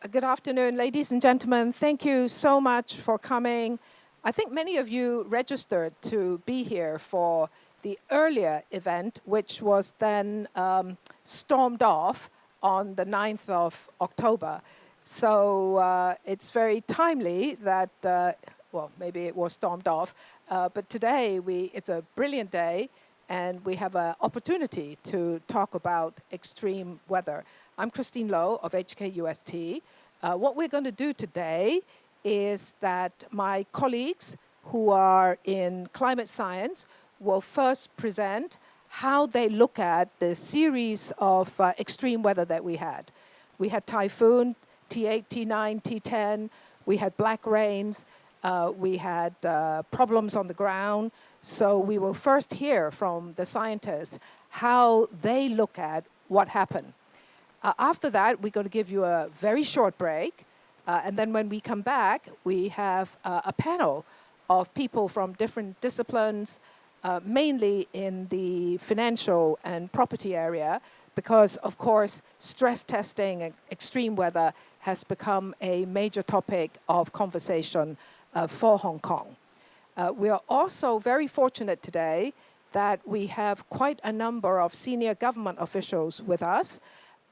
Good afternoon, ladies and gentlemen. Thank you so much for coming. I think many of you registered to be here for the earlier event, which was then stormed off on the 9th of October. So it's very timely that, well, maybe it was stormed off, but today it's a brilliant day, and we have an opportunity to talk about extreme weather. I'm Christine Lowe of HKUST. What we're going to do today is that my colleagues who are in climate science will first present how they look at the series of extreme weather that we had. We had typhoon, T8, T9, T10, we had black rains, we had problems on the ground. So we will first hear from the scientists how they look at what happened. After that, we're going to give you a very short break. And then when we come back, we have a panel of people from different disciplines, mainly in the financial and property area, because, of course, stress testing and extreme weather has become a major topic of conversation for Hong Kong. We are also very fortunate today that we have quite a number of senior government officials with us,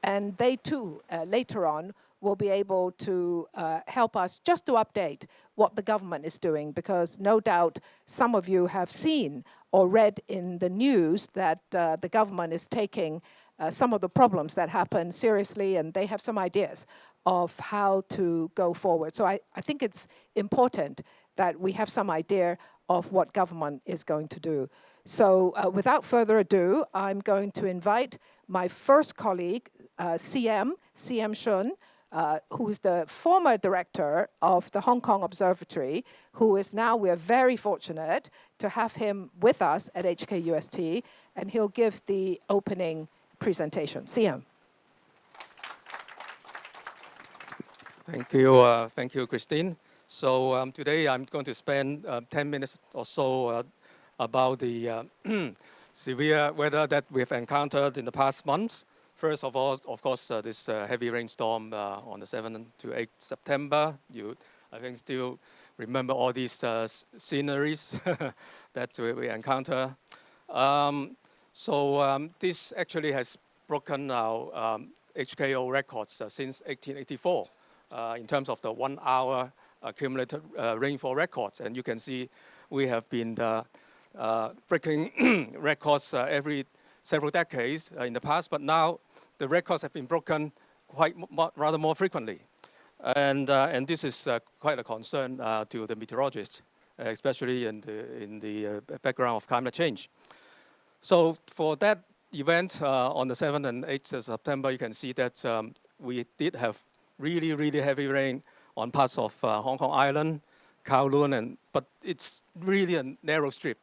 and they too, later on, will be able to help us just to update what the government is doing, because no doubt some of you have seen or read in the news that the government is taking some of the problems that happen seriously, and they have some ideas of how to go forward. So I think it's important that we have some idea of what government is going to do. So without further ado, I'm going to invite my first colleague, CM Shun, who is the former director of the Hong Kong Observatory, who is now, we're very fortunate to have him with us at HKUST, and he'll give the opening presentation. CM. Thank you, Christine. So today I'm going to spend 10 minutes or so about the severe weather that we've encountered in the past months. First of all, of course, this heavy rainstorm on the 7th to 8th September. You, I think, still remember all these sceneries that we encounter. This actually has broken our HKO records since 1884 in terms of the 1 hour accumulated rainfall records. And you can see we have been breaking records every several decades in the past, but now the records have been broken rather more frequently. And this is quite a concern to the meteorologists, especially in the background of climate change. So for that event on the 7th and 8th of September, you can see that we did have really, really heavy rain on parts of Hong Kong Island, Kowloon, but it's really a narrow strip.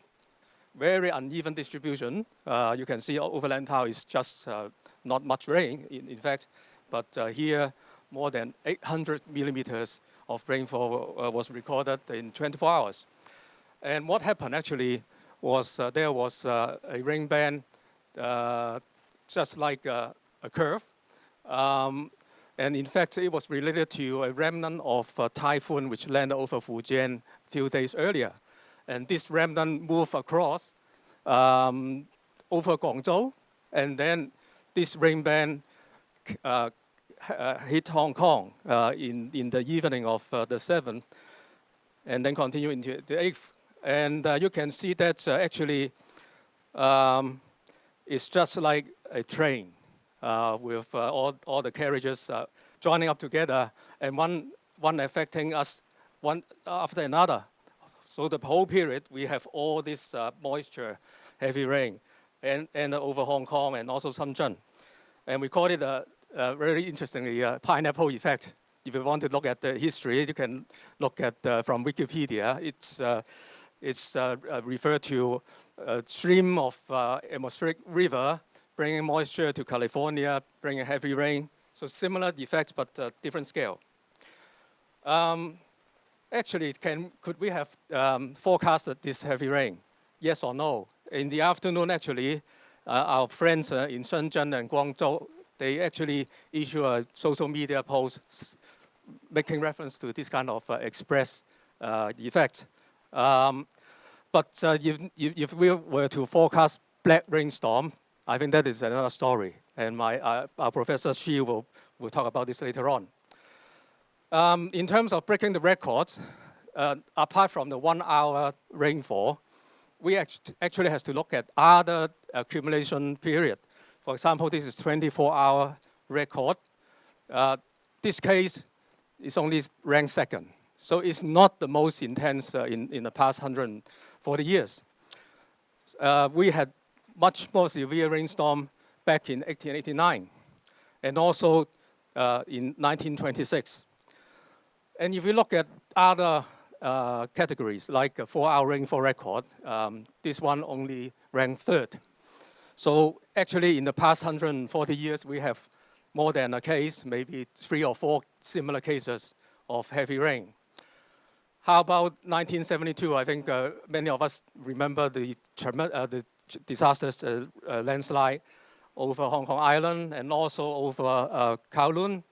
Very uneven distribution. You can see Overland Tower is just not much rain, in fact, but here more than 800 millimeters of rainfall was recorded in 24 hours. And what happened actually was there was a rain band just like a curve. And in fact, it was related to a remnant of a typhoon which landed over Fujian a few days earlier. And this remnant moved across over Guangzhou, and then this rain band hit Hong Kong in the evening of the 7th, and then continue into the 8th. And you can see that actually it's just like a train with all the carriages joining up together, and one affecting us one after another. So the whole period, we have all this moisture, heavy rain, and over Hong Kong and also Shenzhen. And we call it a very interestingly pineapple effect. If you want to look at the history, you can look at from Wikipedia. It's referred to a stream of atmospheric river bringing moisture to California, bringing heavy rain. So similar effects, but different scale. Actually, could we have forecasted this heavy rain? Yes or no? In the afternoon, actually, our friends in Shenzhen and Guangzhou, they actually issue a social media post making reference to this kind of express effect. But if we were to forecast black rainstorm, I think that is another story. And our Professor Shi will talk about this later on. In terms of breaking the records, apart from the 1 hour rainfall, we actually have to look at other accumulation period. For example, this is 24-hour record. This case is only ranked second. So it's not the most intense in the past 140 years. We had much more severe rainstorm back in 1889 and also in 1926. And if you look at other categories, like a 4-hour rainfall record, this one only ranked third. So actually, in the past 140 years, we have more than a case, maybe 3 or 4 similar cases of heavy rain. How about 1972? I think many of us remember the disastrous landslide over Hong Kong Island and also over Kowloon,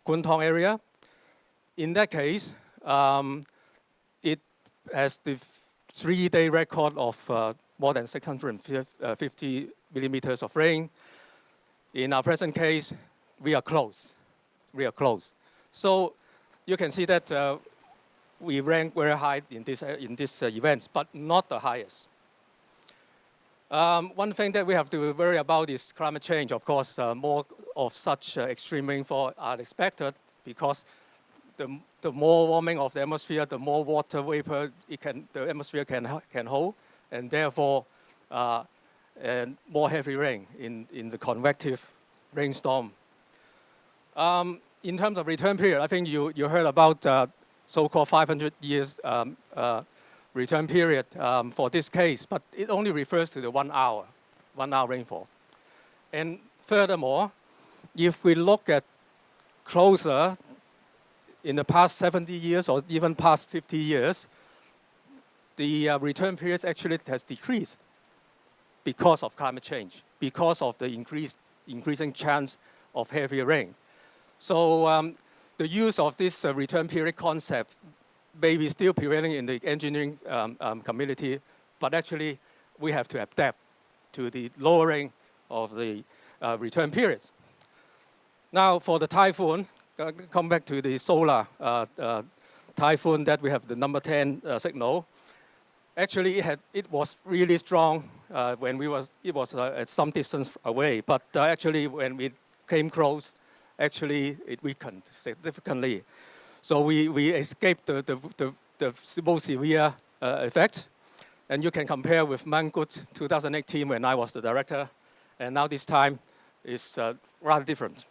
Kwun Tong area. In that case, it has the 3-day record of more than 650 millimeters of rain. In our present case, we are close. We are close. So you can see that we rank very high in this events, but not the highest. One thing that we have to worry about is climate change. Of course, more of such extreme rainfall are expected because the more warming of the atmosphere, the more water vapor the atmosphere can hold, and therefore and more heavy rain in the convective rainstorm. In terms of return period, I think you heard about so-called 500 years return period for this case, but it only refers to the 1 hour rainfall. And furthermore, if we look at closer in the past 70 years or even past 50 years, the return periods actually has decreased because of climate change, because of the increasing chance of heavy rain. So the use of this return period concept may be still prevailing in the engineering community, but actually we have to adapt to the lowering of the return periods. Now for the typhoon, come back to the solar typhoon that we have the number 10 signal. Actually, it was really strong when it was at some distance away, but actually when we came close, actually it weakened significantly. So we escaped the most severe effect. And you can compare with Manggut 2018 when I was the director, and now this time is rather different.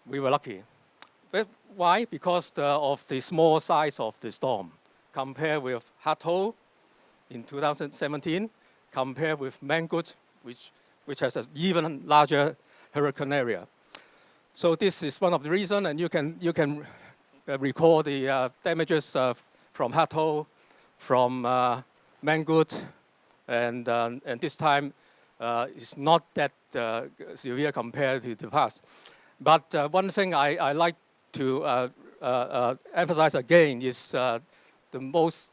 We were lucky. But why? Because of the small size of the storm. Compared with Hatho in 2017, compared with Manggut, which has an even larger hurricane area. So this is one of the reasons, and you can recall the damages from Hatho, from Manggut, and this time it's not that severe compared to the past. But one thing I like to emphasize again is the most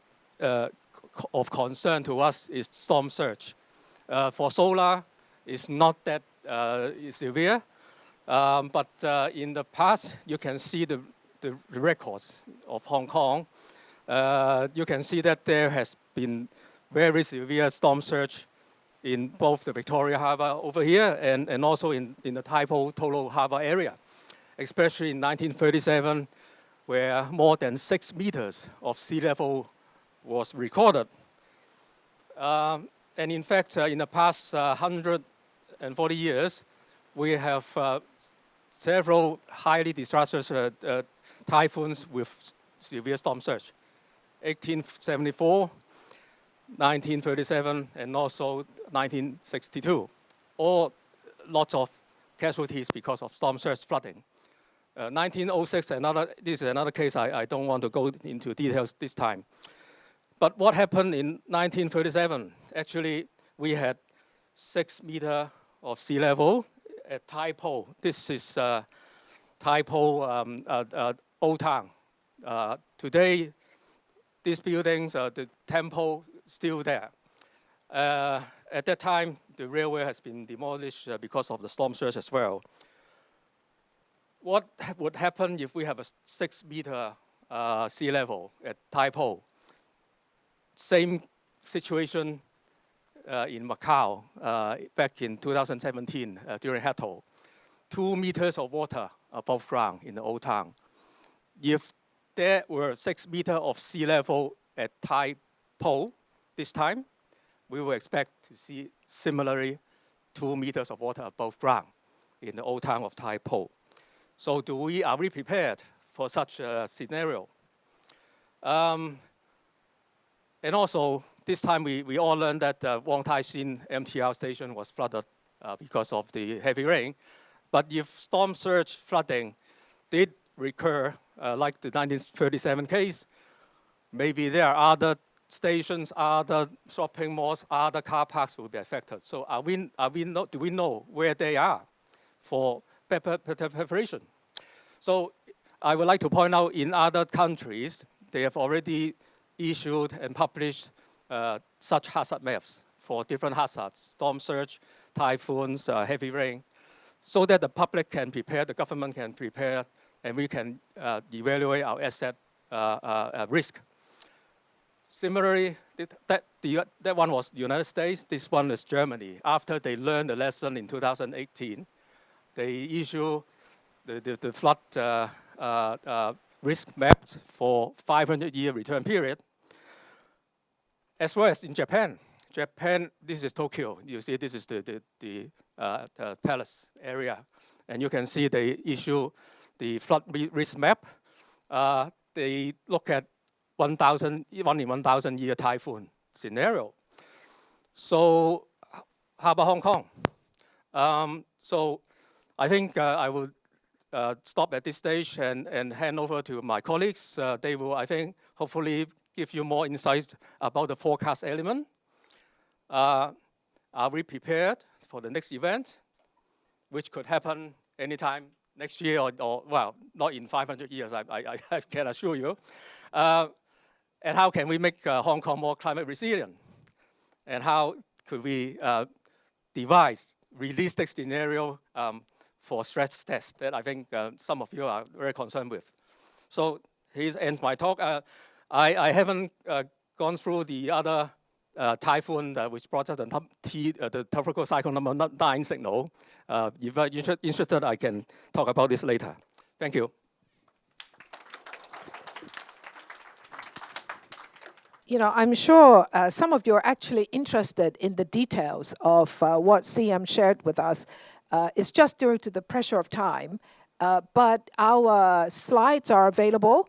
of concern to us is storm surge. For solar, it's not that severe, but in the past, you can see the records of Hong Kong. You can see that there has been very severe storm surge in both the Victoria Harbour over here and also in the Tai Po Tolo Harbour area, especially in 1937, where more than 6 meters of sea level was recorded. And in fact, in the past 140 years, we have several highly disastrous typhoons with severe storm surge. 1874, 1937, and also 1962. All lots of casualties because of storm surge flooding. 1906, this is another case I don't want to go into details this time. But what happened in 1937? Actually, we had 6 meters of sea level at Tai Po. This is typo Old Town. Today, these buildings, the temple, still there. At that time, the railway has been demolished because of the storm surge as well. What would happen if we have a 6-meter sea level at Taipo? Same situation in Macau back in 2017 during Hato. 2 meters of water above ground in the Old Town. If there were 6 meters of sea level at Taipo this time, we will expect to see similarly 2 meters of water above ground in the Old Town of Taipo. So are we prepared for such a scenario? And also, this time we all learned that Wong Tai Sin MTR station was flooded because of the heavy rain. But if storm surge flooding did recur, like the 1937 case, maybe there are other stations, other shopping malls, other car parks will be affected. So do we know where they are for preparation? So I would like to point out in other countries, they have already issued and published such hazard maps for different hazards, storm surge, typhoons, heavy rain, so that the public can prepare, the government can prepare, and we can evaluate our asset risk. Similarly, that one was United States, this one is Germany. After they learned the lesson in 2018, they issue the flood risk maps for 500-year return period, as well as in Japan. Japan, this is Tokyo. You see, this is the palace area. And you can see they issue the flood risk map. They look at 1 in 1,000 year typhoon scenario. So how about Hong Kong? So I think I will stop at this stage and hand over to my colleagues. They will, I think, hopefully give you more insights about the forecast element. Are we prepared for the next event, which could happen anytime next year or well, not in 500 years, I can assure you. And how can we make Hong Kong more climate resilient? And how could we devise realistic scenario for stress tests that I think some of you are very concerned with. So here ends my talk. I haven't gone through the other typhoon which brought us the tropical cyclone number 9 signal. If you're interested, I can talk about this later. Thank you. You know, I'm sure some of you are actually interested in the details of what CM shared with us. It's just due to the pressure of time, but our slides are available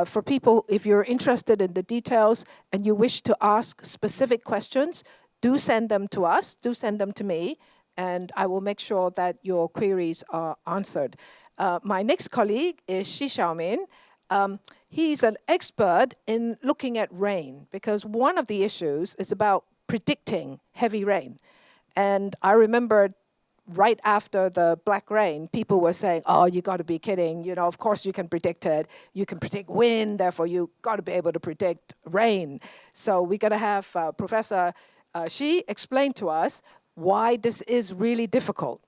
for people. If you're interested in the details and you wish to ask specific questions, do send them to us, do send them to me, and I will make sure that your queries are answered. My next colleague is Shi Xiaomin. He's an expert in looking at rain because one of the issues is about predicting heavy rain. And I remember right after the black rain, people were saying, oh, you got to be kidding. You know, of course you can predict it. You can predict wind, therefore you got to be able to predict rain. So we're going to have Professor Shi explain to us why this is really difficult.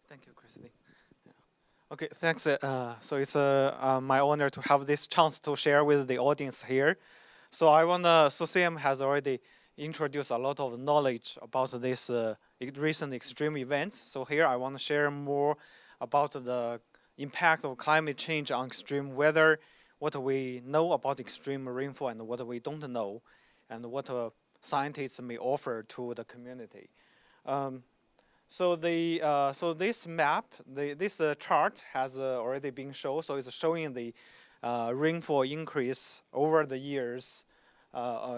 Thank you, Christine. Okay, thanks. So it's my honor to have this chance to share with the audience here. So so CM has already introduced a lot of knowledge about this recent extreme events. So here I want to share more about the impact of climate change on extreme weather, what we know about extreme rainfall and what we don't know, and what scientists may offer to the community. So this map, this chart has already been shown. So it's showing the rainfall increase over the years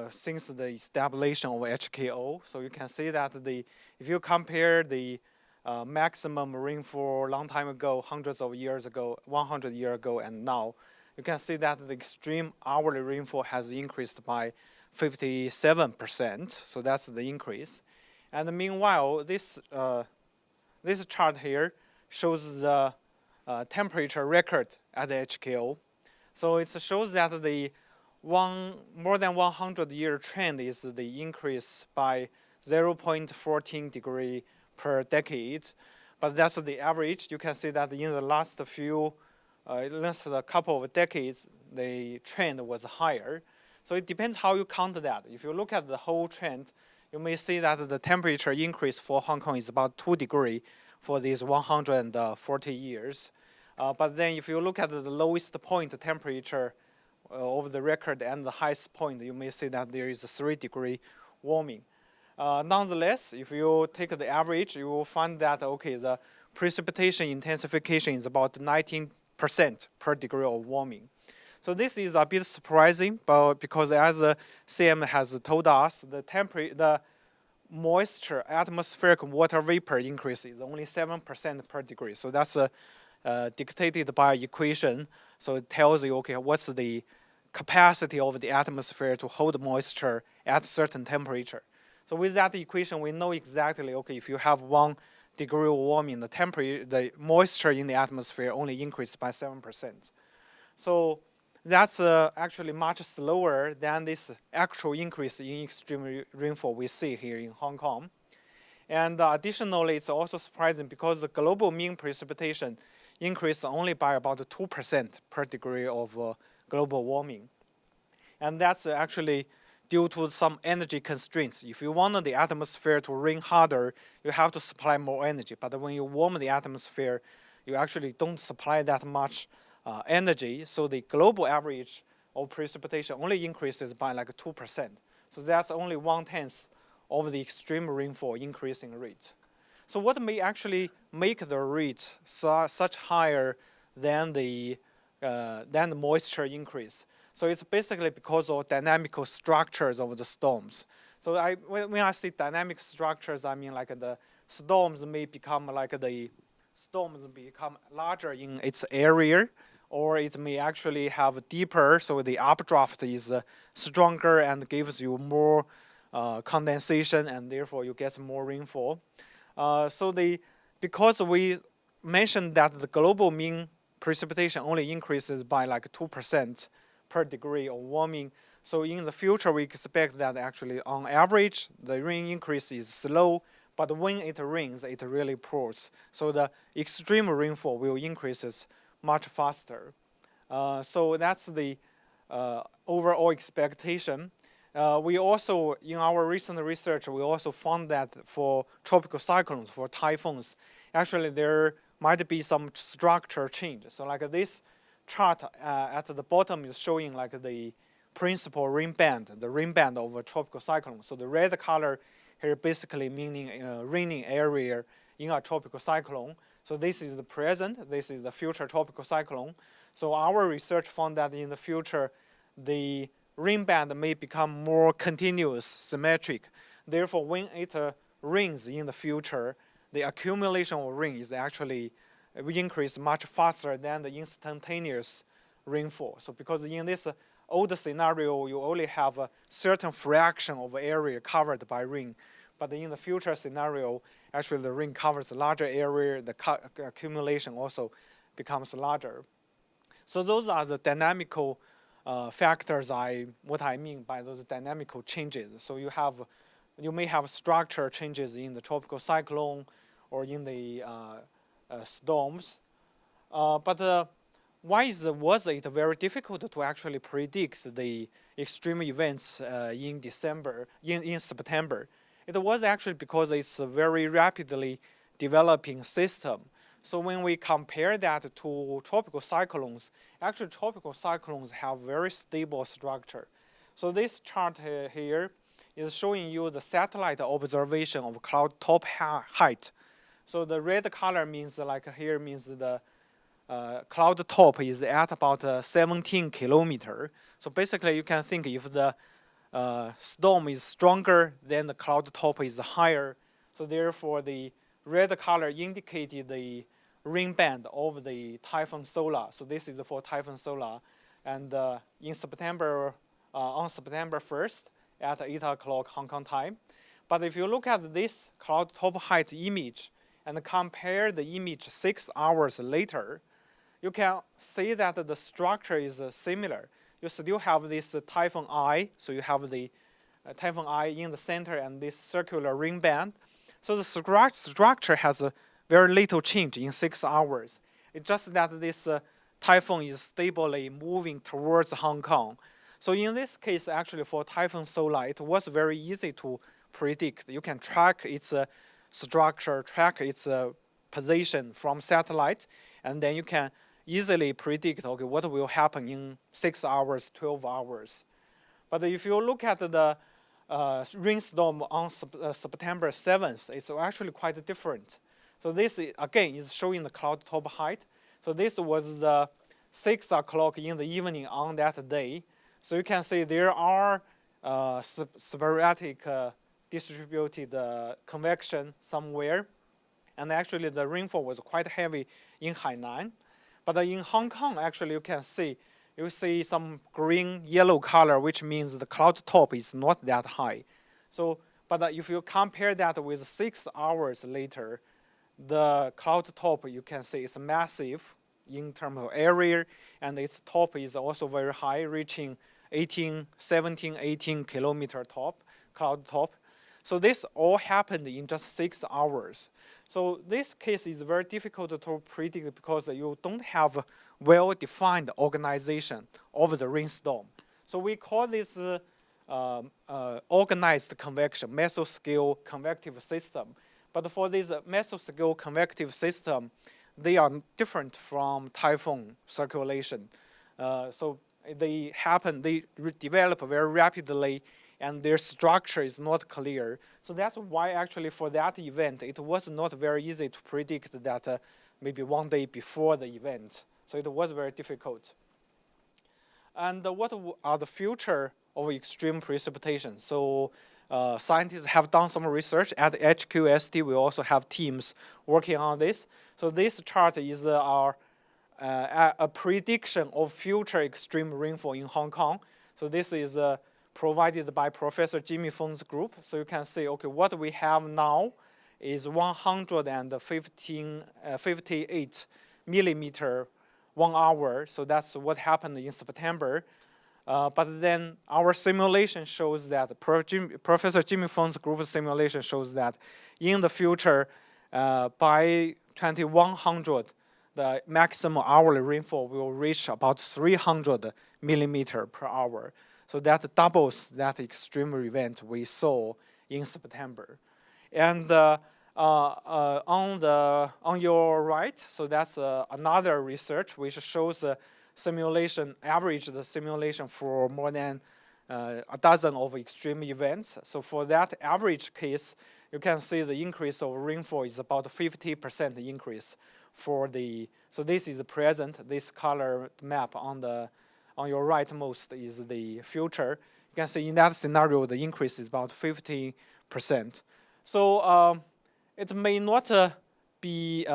since the establishment of HKO. So you can see that if you compare the maximum rainfall long time ago, hundreds of years ago, 100 years ago, and now, you can see that the extreme hourly rainfall has increased by 57%. So that's the increase. And meanwhile, this chart here shows the temperature record at the HKO. So it shows that the more than 100-year trend is the increase by 0.14 degree per decade. But that's the average. You can see that in the last a couple of decades, the trend was higher. So it depends how you count that. If you look at the whole trend, you may see that the temperature increase for Hong Kong is about 2 degrees for these 140 years. But then if you look at the lowest point temperature over the record and the highest point, you may see that there is a 3-degree warming. Nonetheless, if you take the average, you will find that, okay, the precipitation intensification is about 19% per degree of warming. So this is a bit surprising, but because as CM has told us, the moisture, atmospheric water vapor increase is only 7% per degree. So that's dictated by equation. So it tells you, okay, what's the capacity of the atmosphere to hold moisture at a certain temperature. So with that equation, we know exactly, okay, if you have 1 degree warming, the moisture in the atmosphere only increased by 7%. So that's actually much slower than this actual increase in extreme rainfall we see here in Hong Kong. And additionally, it's also surprising because the global mean precipitation increased only by about 2% per degree of global warming. And that's actually due to some energy constraints. If you want the atmosphere to rain harder, you have to supply more energy. But when you warm the atmosphere, you actually don't supply that much energy. So the global average of precipitation only increases by like 2%. So that's only 1/10 of the extreme rainfall increasing rate. So what may actually make the rate such higher than the moisture increase? So it's basically because of dynamical structures of the storms. So when I say dynamic structures, I mean like the storms may become larger in its area, or it may actually have deeper, so the updraft is stronger and gives you more condensation, and therefore you get more rainfall. Because we mentioned that the global mean precipitation only increases by like 2% per degree of warming, so in the future we expect that actually on average the rain increase is slow, but when it rains it really pours. So the extreme rainfall will increase much faster. So that's the overall expectation. We also, in our recent research, we also found that for tropical cyclones, for typhoons, actually there might be some structure change. So like this chart at the bottom is showing like the principal rain band, the rain band of a tropical cyclone. So the red color here basically meaning raining area in a tropical cyclone. So this is the present, this is the future tropical cyclone. So our research found that in the future, the rain band may become more continuous, symmetric. Therefore, when it rains in the future, the accumulation of rain is actually increase much faster than the instantaneous rainfall. So because in this older scenario, you only have a certain fraction of area covered by rain. But in the future scenario, actually the rain covers a larger area, the accumulation also becomes larger. So those are the dynamical factors, what I mean by those dynamical changes. So you may have structure changes in the tropical cyclone or in the storms. But why was it very difficult to actually predict the extreme events in September? It was actually because it's a very rapidly developing system. So when we compare that to tropical cyclones, actually tropical cyclones have very stable structure. So this chart here is showing you the satellite observation of cloud top height. So the red color means like here means the cloud top is at about 17 kilometers. So basically you can think if the storm is stronger, then the cloud top is higher. So therefore the red color indicated the rain band of the Typhoon Solar. So this is for Typhoon Solar. And in September, on September 1st at 8 o'clock Hong Kong time. But if you look at this cloud top height image and compare the image 6 hours later, you can see that the structure is similar. You still have this typhoon eye, so you have the typhoon eye in the center and this circular ring band. So the structure has very little change in 6 hours. It's just that this typhoon is stably moving towards Hong Kong. So in this case, actually for Typhoon Solar, it was very easy to predict. You can track its structure, track its position from satellite, and then you can easily predict, okay, what will happen in 6 hours, 12 hours. But if you look at the rainstorm on September 7th, it's actually quite different. So this, again, is showing the cloud top height. So this was the 6 o'clock in the evening on that day. So you can see there are sporadic distributed convection somewhere. And actually the rainfall was quite heavy in Hainan. But in Hong Kong, actually you see some green yellow color, which means the cloud top is not that high. So, but if you compare that with 6 hours later, the cloud top, you can see it's massive in terms of area, and its top is also very high, reaching 17, 18 kilometer top, cloud top. So this all happened in just 6 hours. So this case is very difficult to predict because you don't have a well-defined organization of the rainstorm. So we call this organized convection, mesoscale convective system. But for this mesoscale convective system, they are different from typhoon circulation. So they develop very rapidly, and their structure is not clear. So that's why actually for that event, it was not very easy to predict that maybe one day before the event. So it was very difficult. And what are the future of extreme precipitation? So scientists have done some research at HQST. We also have teams working on this. So this chart is a prediction of future extreme rainfall in Hong Kong. So this is provided by Professor Jimmy Feng's group. So you can see, okay, what we have now is 158 millimeter 1 hour. So that's what happened in September. But then our simulation shows that, Professor Jimmy Feng's group simulation shows that in the future, by 2100, the maximum hourly rainfall will reach about 300 millimeter per hour. So that doubles that extreme event we saw in September. And on your right, so that's another research which shows the simulation, the simulation for more than a dozen of extreme events. So for that average case, you can see the increase of rainfall is about 50% increase for the, so this is the present, this color map on your rightmost is the future. You can see in that scenario, the increase is about 50%. So it may not be,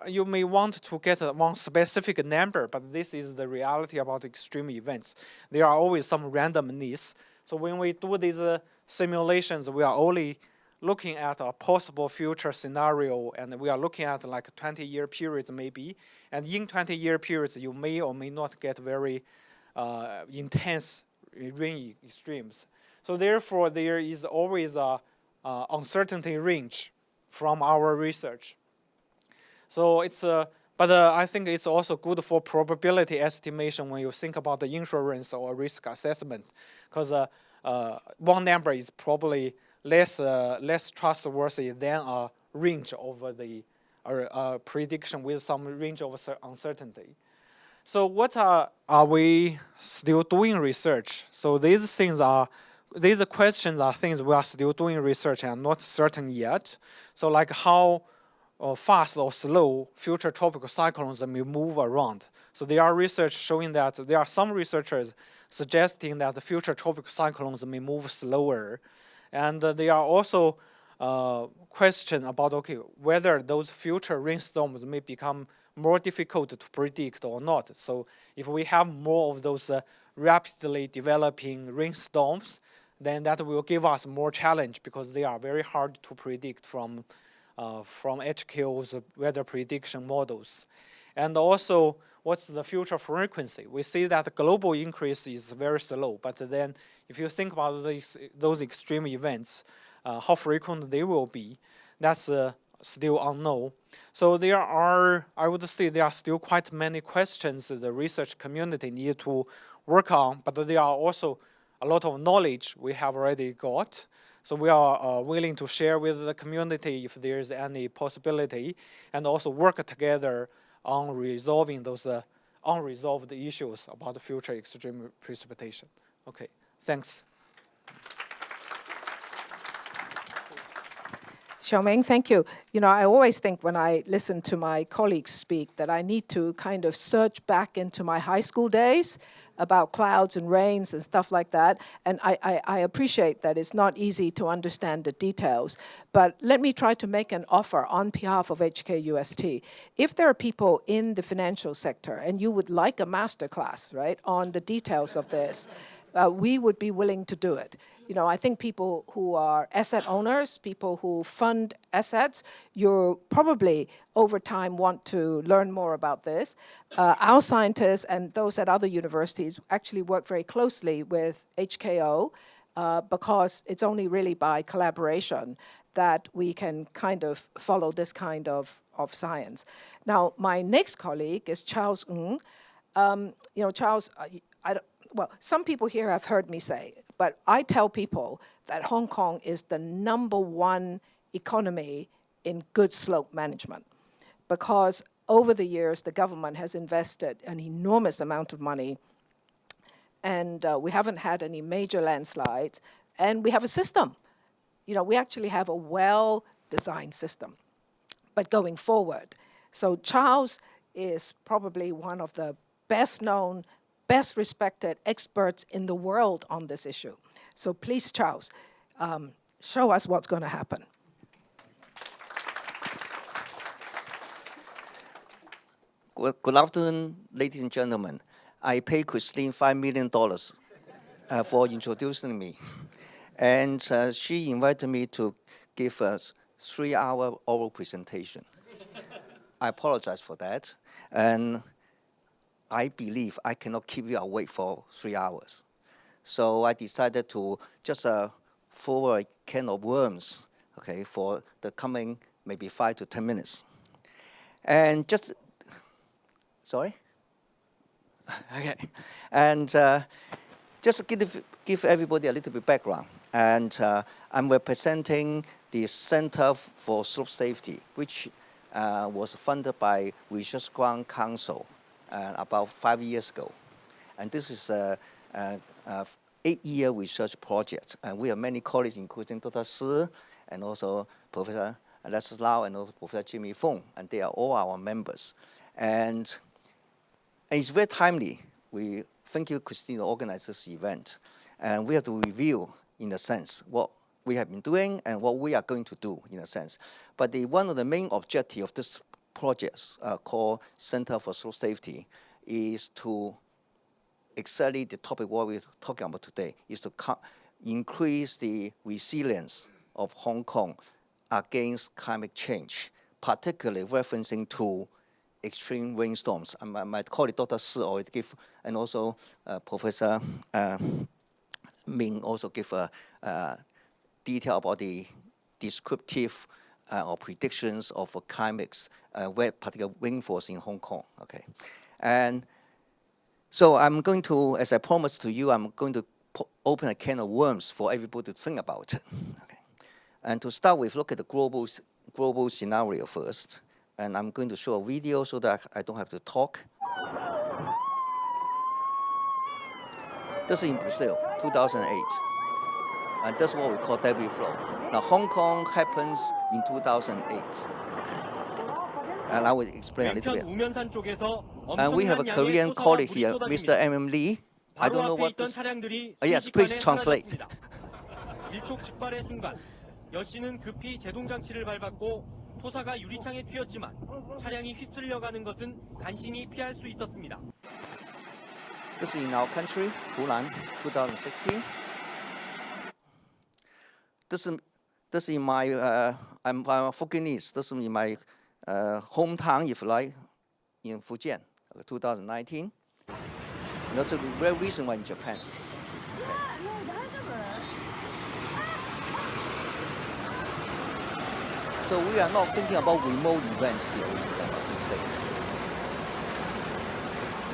you may want to get one specific number, but this is the reality about extreme events. There are always some randomness. So when we do these simulations, we are only looking at a possible future scenario, and we are looking at like 20-year periods maybe. And in 20-year periods, you may or may not get very intense rain extremes. So therefore, there is always a uncertainty range from our research. So it's but I think it's also good for probability estimation when you think about the insurance or risk assessment, because one number is probably less trustworthy than a range of the prediction with some range of uncertainty. So what are we still doing research? So these questions are things we are still doing research and not certain yet. So like how fast or slow future tropical cyclones may move around. So there are research showing that there are some researchers suggesting that the future tropical cyclones may move slower. And there are also questions about, okay, whether those future rainstorms may become more difficult to predict or not. So if we have more of those rapidly developing rainstorms, then that will give us more challenge because they are very hard to predict from HQ's weather prediction models. And also, what's the future frequency? We see that the global increase is very slow, but then if you think about those extreme events, how frequent they will be, that's still unknown. So there are, I would say, there are still quite many questions the research community need to work on, but there are also a lot of knowledge we have already got. So we are willing to share with the community if there's any possibility, and also work together on resolving those unresolved issues about the future extreme precipitation. Okay, thanks. Xiaoming, thank you. You know, I always think when I listen to my colleagues speak that I need to kind of search back into my high school days about clouds and rains and stuff like that. And I appreciate that it's not easy to understand the details. But let me try to make an offer on behalf of HKUST. If there are people in the financial sector and you would like a masterclass, right, on the details of this, we would be willing to do it. You know, I think people who are asset owners, people who fund assets, you probably over time want to learn more about this. Our scientists and those at other universities actually work very closely with HKO because it's only really by collaboration that we can kind of follow this kind of science. Now, my next colleague is Charles Ng. You know, Charles, well, some people here have heard me say, but I tell people that Hong Kong is the #1 economy in good slope management, because over the years, the government has invested an enormous amount of money, and we haven't had any major landslides, and we have a system. You know, we actually have a well-designed system. But going forward, so Charles is probably one of the best-known, best respected experts in the world on this issue. So please, Charles, show us what's going to happen. Good afternoon, ladies and gentlemen. I paid Christine $5 million for introducing me. And she invited me to give a 3-hour oral presentation. I apologize for that. And I believe I cannot keep you awake for 3 hours. So I decided to just throw a can of worms, okay, for the coming maybe 5 to 10 minutes. And just, sorry? Okay. And just give everybody a little bit background. And I'm representing the Center for Slope Safety, which was funded by Research Grant Council about 5 years ago. And this is a 8-year research project. And we have many colleagues, including Dr. Shi, and also Professor Landslide, and also Professor Jimmy Fong, and they are all our members. And it's very timely. We thank you, Christine, to organize this event. And we have to review, in a sense, what we have been doing and what we are going to do, in a sense. But one of the main objectives of this project called Center for Slope Safety is to, exactly the topic what we're talking about today, is to increase the resilience of Hong Kong against climate change, particularly referencing to extreme rainstorms. My colleague Dr. Shi already gave, and also Professor Ming also gave a detail about the descriptive or predictions of climates, where particular rainfalls in Hong Kong. Okay, and so I'm going to, as I promised to you, I'm going to open a can of worms for everybody to think about. Okay, and to start with, look at the global scenario first. And I'm going to show a video so that I don't have to talk. This is in Brazil, 2008. And that's what we call debris flow. Now, Hong Kong happens in 2008. Okay. And I will explain a little bit. And we have a Korean colleague here, Mr. M.M. Lee. I don't know what this... yes, please translate. 토사가 유리창에 튀었지만 차량이 휩쓸려가는 것은 간신히 피할 수 있었습니다. This is in our country, Hunan, 2016. This is in my, I'm Fujianese. This is in my hometown, if you like, in Fujian. 2019. That's a very recent one in Japan. So we are not thinking about remote events here these days.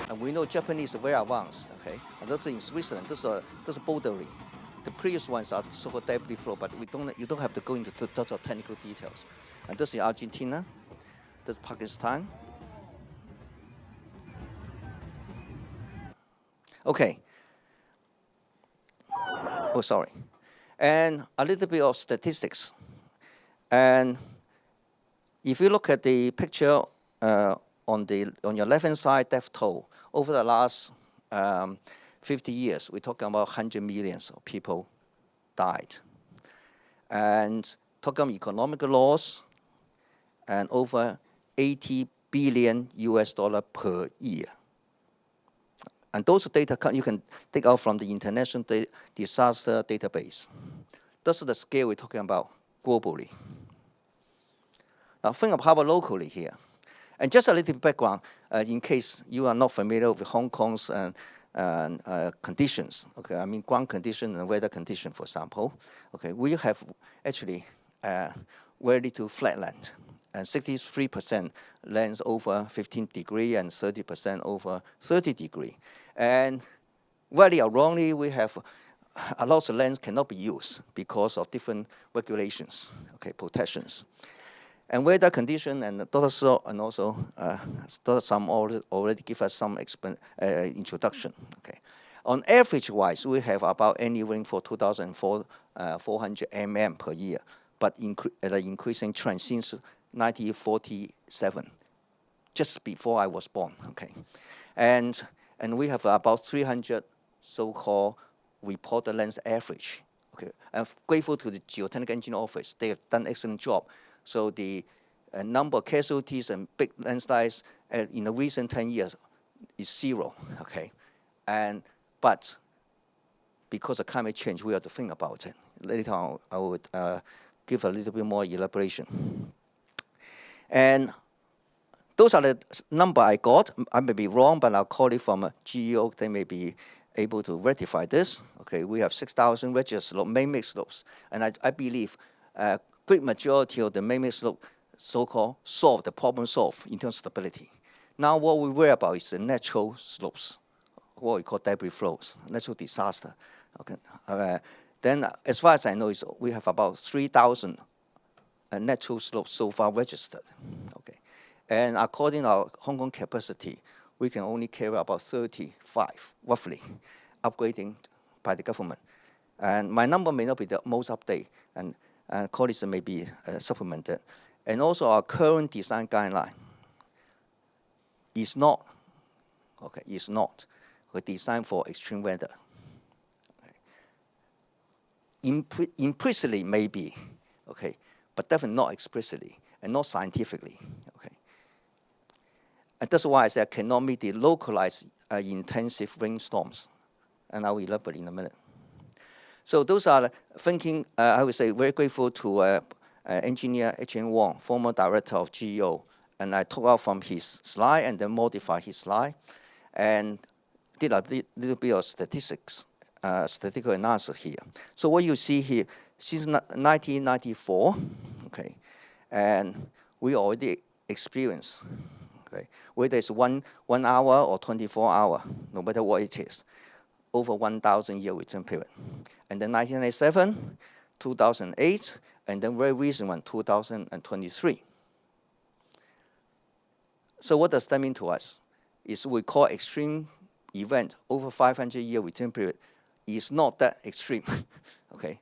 And we know Japanese are very advanced, okay? And that's in Switzerland, that's bouldery. The previous ones are so-called debris flow, but you don't have to go into such technical details. And this is Argentina, this is Pakistan. Okay. Oh, sorry. And a little bit of statistics. And if you look at the picture on your left-hand side, death toll, over the last 50 years, we're talking about 100 million of people died. And talking about economic loss, and over 80 billion US dollar per year. And those data you can take out from the International Disaster Database. That's the scale we're talking about globally. Now think of how about locally here. And just a little background, in case you are not familiar with Hong Kong's conditions. Okay, I mean ground condition and weather condition, for example. Okay, we have actually very little flatland. And 63% lands over 15 degrees and 30% over 30 degrees. And rightly or wrongly, we have a lot of lands cannot be used because of different regulations, okay, protections. And weather condition and Dr. So and also Dr. Sam already give us some introduction. Okay, on average wise, we have about any rainfall 2,400 mm per year, but at an increasing trend since 1947, just before I was born. Okay, and we have about 300 so-called reported lands average. Okay, I'm grateful to the Geotechnical Engineering Office. They have done an excellent job. So the number of casualties and big landslides in the recent 10 years is 0. Okay, but because of climate change, we have to think about it. Later on, I would give a little bit more elaboration. And those are the number I got. I may be wrong, but I'll call it from GEO. They may be able to rectify this. Okay, we have 6,000 registered slopes, man-made slopes, and I believe great majority of the man-made slope so-called the problem solved in terms of stability. Now what we worry about is the natural slopes, what we call debris flows, natural disaster. Okay, then as far as I know, we have about 3,000 natural slopes so far registered. Okay, and according to our Hong Kong capacity, we can only carry about 35, roughly, upgrading by the government. And my number may not be the most updated, and colleagues may be supplemented. And also our current design guideline is not, okay, designed for extreme weather. Implicitly maybe, okay, but definitely not explicitly and not scientifically, okay. And that's why I say I cannot meet the localized intensive rainstorms, and I will elaborate in a minute. So those are thinking, I would say, very grateful to engineer H.N. Wong, former director of GEO, and I took out from his slide and then modified his slide and did a little bit of statistical analysis here. So what you see here, since 1994, okay, and we already experienced, okay, whether it's one hour or 24 hours, no matter what it is, over 1,000 year return period. And then 1997, 2008, and then very recent one, 2023. So what does that mean to us? Is we call extreme event over 500 year return period is not that extreme, okay?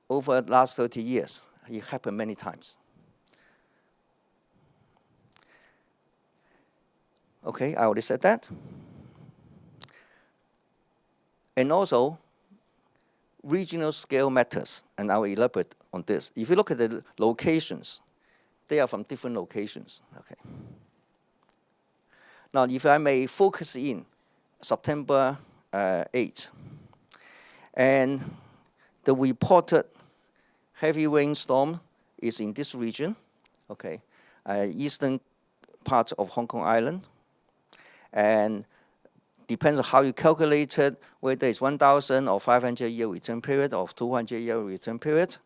Over the last 30 years, it happened many times. Okay, I already said that. And also, regional scale matters, and I will elaborate on this. If you look at the locations, they are from different locations, okay? Now, if I may focus in September 8, and the reported heavy rainstorm is in this region, okay, eastern part of Hong Kong Island, And depends on how you calculate it, whether it's 1,000 or 500-year return period or 200-year return period.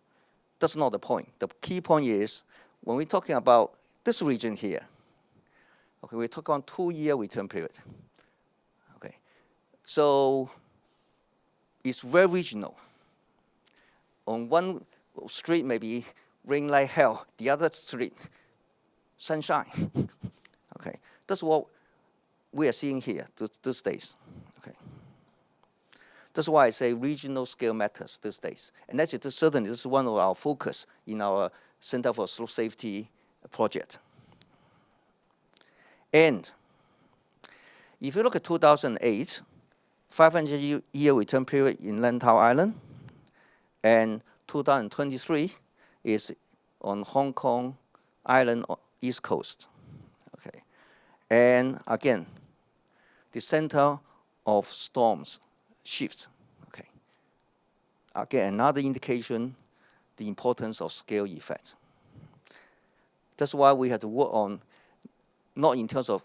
That's not the point. The key point is when we're talking about this region here, okay, we're talking about 2-year return period. Okay, so it's very regional. On one street, maybe rain like hell. The other street, sunshine. Okay, that's what we are seeing here these days. Okay, that's why I say regional scale matters these days. And actually, certainly, this is one of our focus in our Center for Slope Safety project. And if you look at 2008, 500-year return period in Lantau Island, and 2023 is on Hong Kong Island East Coast. Okay, and again, the center of storms shifts. Okay, again, another indication the importance of scale effect. That's why we have to work on not in terms of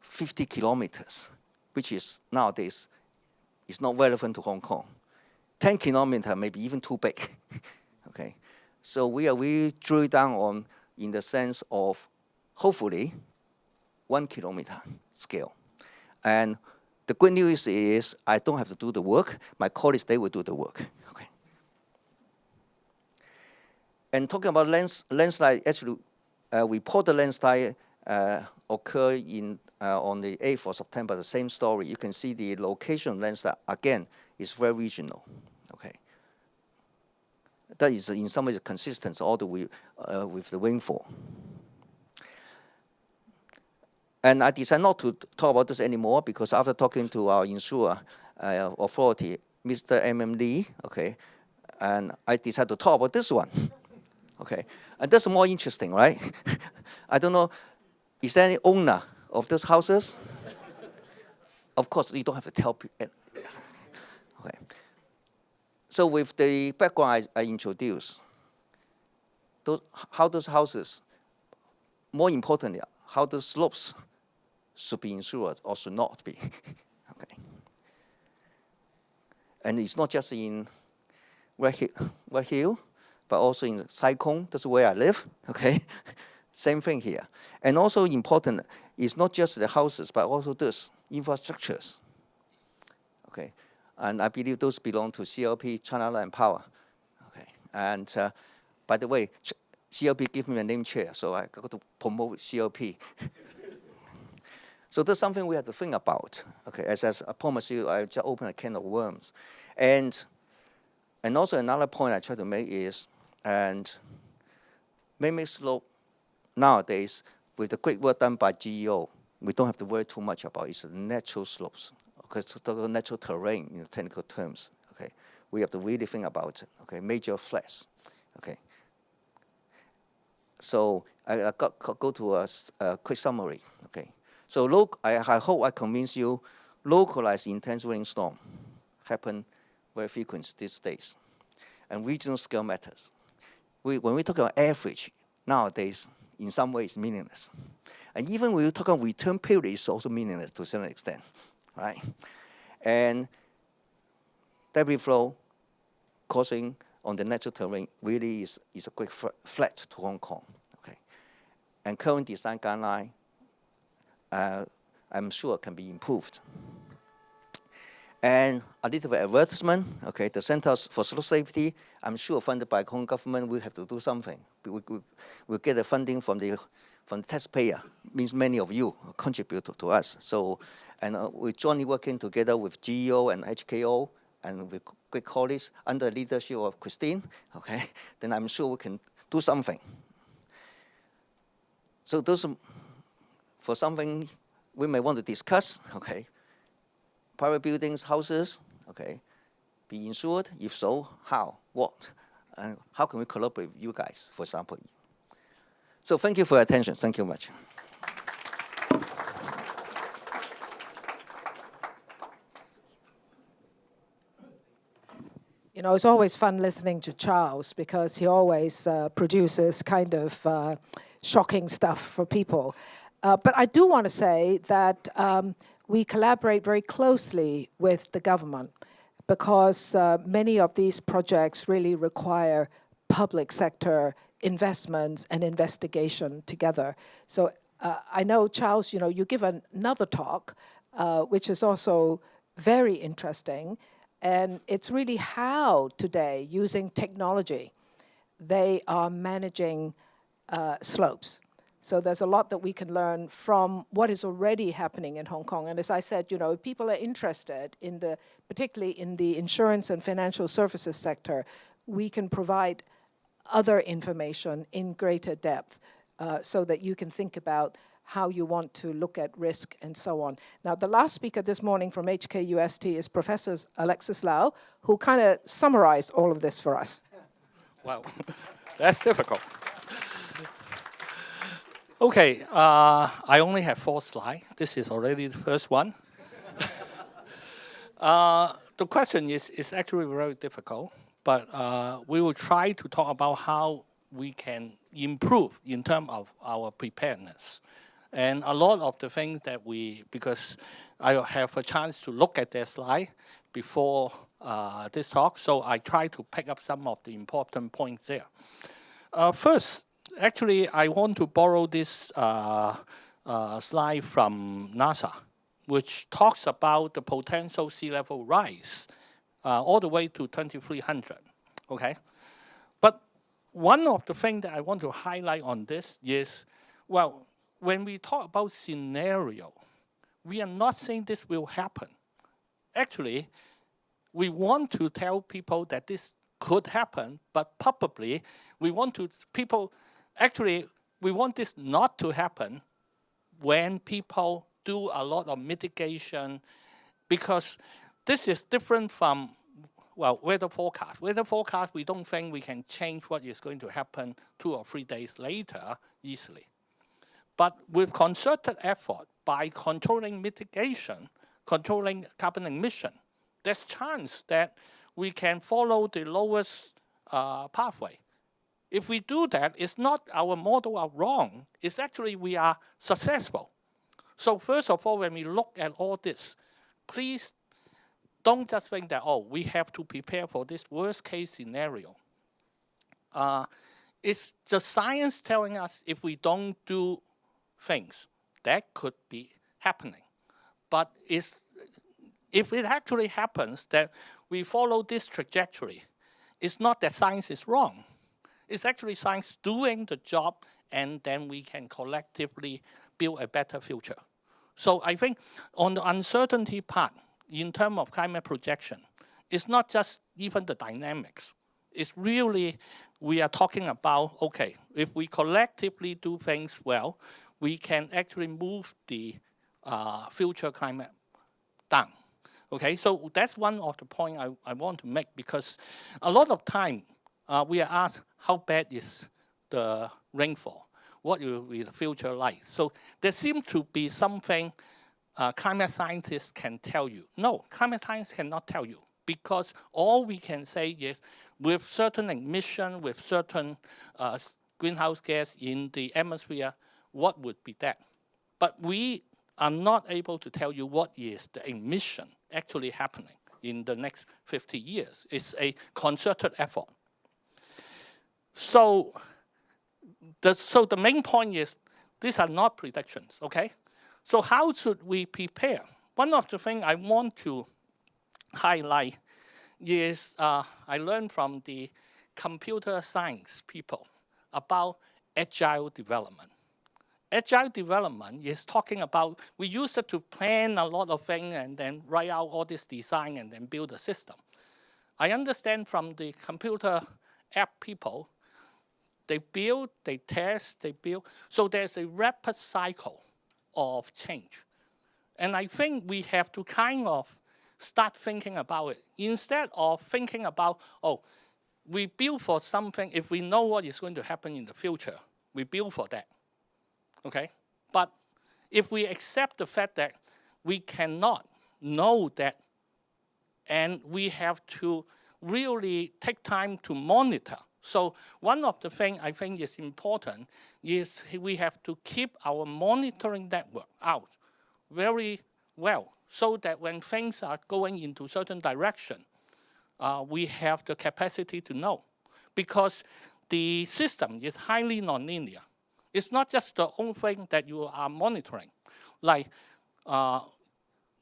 50 kilometers, which is nowadays is not relevant to Hong Kong. 10 kilometers may be even too big. Okay, so we are really drill down on in the sense of hopefully 1 kilometer scale. And the good news is I don't have to do the work. My colleagues, they will do the work. Okay. And talking about landslide, actually, reported landslide occur on the 8th of September, the same story. You can see the location landslide, again, is very regional. Okay. That is in some ways consistent all the way with the rainfall. And I decided not to talk about this anymore because after talking to our insurer authority, Mr. M.M. Lee, okay, and I decided to talk about this one. Okay, and that's more interesting, right? I don't know, is there any owner of those houses? Of course, you don't have to tell people. Okay. So with the background I introduced, how those houses, more importantly, how the slopes should be insured or should not be. Okay. And it's not just in Red Hill, but also in Cyclone, that's where I live, okay? Same thing here. And also important is not just the houses, but also those infrastructures, okay? And I believe those belong to CLP, China Land Power, okay? And by the way, CLP gave me a name chair, so I got to promote CLP. So that's something we have to think about, okay? As I promise you, I just opened a can of worms. And also another point I try to make is, and Mimic slope nowadays, with the great work done by GEO, we don't have to worry too much about it. It's the natural slopes, okay? So the natural terrain in the technical terms, okay? We have to really think about it, okay? Major flats, okay? So I go to a quick summary, okay? So I hope I convince you, localized intense rainstorm happen very frequent these days, and regional scale matters. When we talk about average, nowadays, in some ways, meaningless. And even when we talk about return period, it's also meaningless to a certain extent, right? And debris flow causing on the natural terrain really is a quick threat to Hong Kong, okay? And current design guideline, I'm sure can be improved. And a little bit of advertisement, okay, the Center for Slope Safety, I'm sure funded by Hong Kong government, will have to do something. We'll get the funding from the taxpayer, means many of you contribute to us. So, and we're jointly working together with GEO and HKO and with great colleagues under the leadership of Christine, okay, then I'm sure we can do something. So those, for something we may want to discuss, okay, private buildings, houses, okay, be insured? If so, how, what? And how can we collaborate with you guys, for example? So thank you for your attention. Thank you much. You know, it's always fun listening to Charles because he always produces kind of shocking stuff for people. But I do want to say that we collaborate very closely with the government because many of these projects really require public sector investments and investigation together. So I know, Charles, you give another talk, which is also very interesting. And it's really how today, using technology, they are managing slopes. So there's a lot that we can learn from what is already happening in Hong Kong. And as I said, if people are interested in particularly in the insurance and financial services sector, we can provide other information in greater depth so that you can think about how you want to look at risk and so on. Now, the last speaker this morning from HKUST is Professor Alexis Lau, who kind of summarized all of this for us. Wow, that's difficult. Okay, I only have 4 slides. This is already the first one. The question is actually very difficult, but we will try to talk about how we can improve in terms of our preparedness. And a lot of the things that because I have a chance to look at their slide before this talk, so I try to pick up some of the important points there. First, actually, I want to borrow this slide from NASA, which talks about the potential sea level rise all the way to 2300, okay? But one of the things that I want to highlight on this is, well, when we talk about scenario, we are not saying this will happen. Actually, we want to tell people that this could happen, but probably we want this not to happen when people do a lot of mitigation, because this is different from, well, weather forecast. Weather forecast, we don't think we can change what is going to happen 2 or 3 days later easily. But with concerted effort, by controlling mitigation, controlling carbon emission, there's chance that we can follow the lowest pathway. If we do that, it's not our model are wrong. It's actually we are successful. So first of all, when we look at all this, please don't just think that, oh, we have to prepare for this worst case scenario. It's just science telling us if we don't do things, that could be happening. But if it actually happens that we follow this trajectory, it's not that science is wrong. It's actually science doing the job, and then we can collectively build a better future. So I think on the uncertainty part, in terms of climate projection, it's not just even the dynamics. It's really, we are talking about, okay, if we collectively do things well, we can actually move the future climate down. Okay, so that's one of the points I want to make, because a lot of time we are asked how bad is the rainfall, what will be the future like. So there seems to be something climate scientists can tell you. No, climate science cannot tell you, because all we can say is with certain emission, with certain greenhouse gas in the atmosphere, what would be that? But we are not able to tell you what is the emission actually happening in the next 50 years. It's a concerted effort. So the main point is these are not predictions, okay? So how should we prepare? One of the things I want to highlight is I learned from the computer science people about agile development. Agile development is talking about, we used it to plan a lot of things and then write out all this design and then build a system. I understand from the computer app people, they build, they test, they build. So there's a rapid cycle of change. And I think we have to kind of start thinking about it. Instead of thinking about, oh, we build for something, if we know what is going to happen in the future, we build for that. Okay, but if we accept the fact that we cannot know that, and we have to really take time to monitor So one of the things I think is important is we have to keep our monitoring network out very well, so that when things are going into certain direction, we have the capacity to know. Because the system is highly nonlinear. It's not just the only thing that you are monitoring. Like